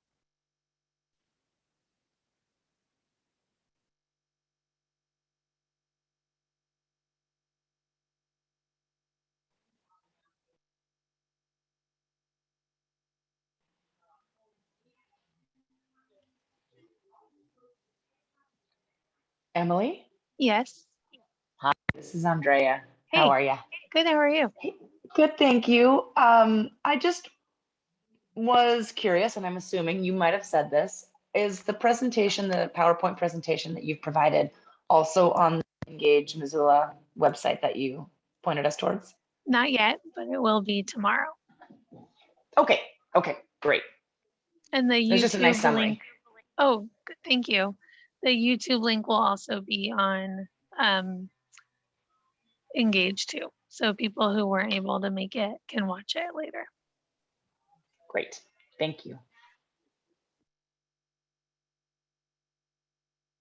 Emily? Yes. Hi, this is Andrea. Hey. How are you? Good. How are you? Good, thank you. I just was curious, and I'm assuming you might have said this, is the presentation, the PowerPoint presentation that you've provided also on the Engagementzilla website that you pointed us towards? Not yet, but it will be tomorrow. Okay, great. And the It's just a nice YouTube summary. link. Oh, good, thank you. The YouTube link will also be on Engage too. So people who weren't able to make it can watch it later. Great, thank you.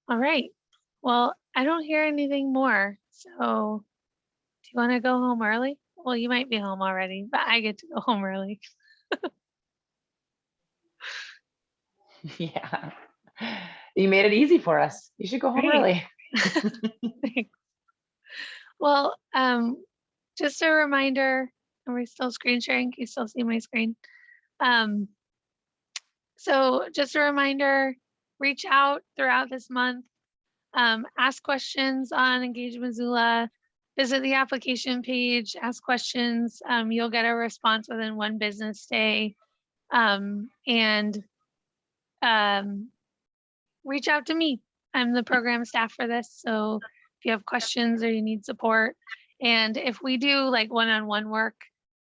All right. Well, I don't hear anything more. So do you want to go home early? Well, you might be home already, but I get to go home early. Yeah, you made it easy for us. You should go home Great. early. Well, just a reminder, are we still screen sharing? Can you still see my screen? So just a reminder, reach out throughout this month, ask questions on Engagementzilla, visit the application page, ask questions. You'll get a response within 1 business day. And reach out to me. I'm the program staff for this. So if you have questions or you need support, and if we do like one-on-one work,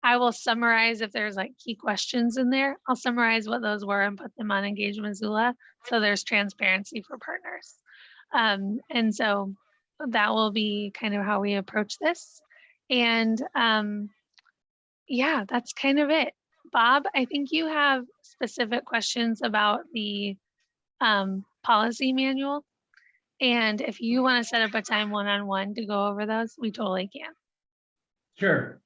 I will summarize if there's like key questions in there. I'll summarize what those were and put them on Engagementzilla so there's transparency for partners. And so that will be kind of how we approach this. And yeah, that's kind of it. Bob, I think you have specific questions about the policy manual. And if you want to set up a time one-on-one to go over those, we totally can. Sure.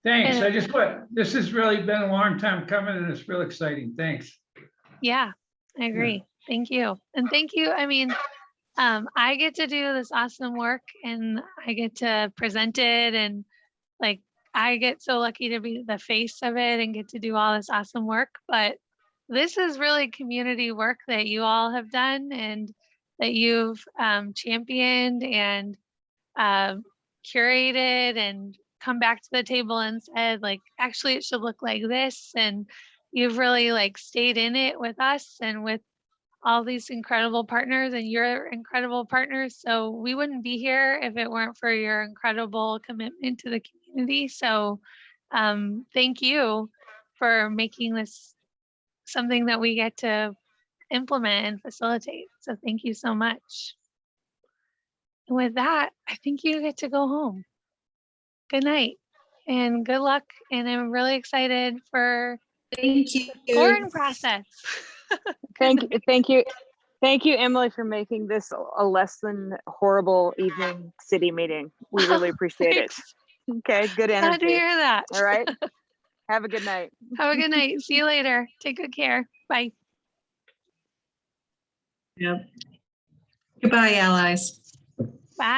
Thanks. And- I just this has really been a long time coming and it's real exciting. Thanks. Yeah, I agree. Thank you. And thank you. I mean, I get to do this awesome work and I get to present it, and like, I get so lucky to be the face of it and get to do all this awesome work. But this is really community work that you all have done and that you've championed and curated and come back to the table and said, like, actually it should look like this. And you've really like stayed in it with us and with all these incredible partners, and you're incredible partners. So we wouldn't be here if it weren't for your incredible commitment to the community. So thank you for making this something that we get to implement and facilitate. So thank you so much. And with that, I think you get to go home. Good night and good luck. And I'm really excited for Thank you. the pouring process. Thank you, Emily, for making this a less than horrible evening city meeting. We really appreciate it. Thanks. Okay, good Glad to energy. hear that. All right. Have a good night. Have a good night. See you later. Take good care. Bye. Yep. Goodbye, allies. Bye.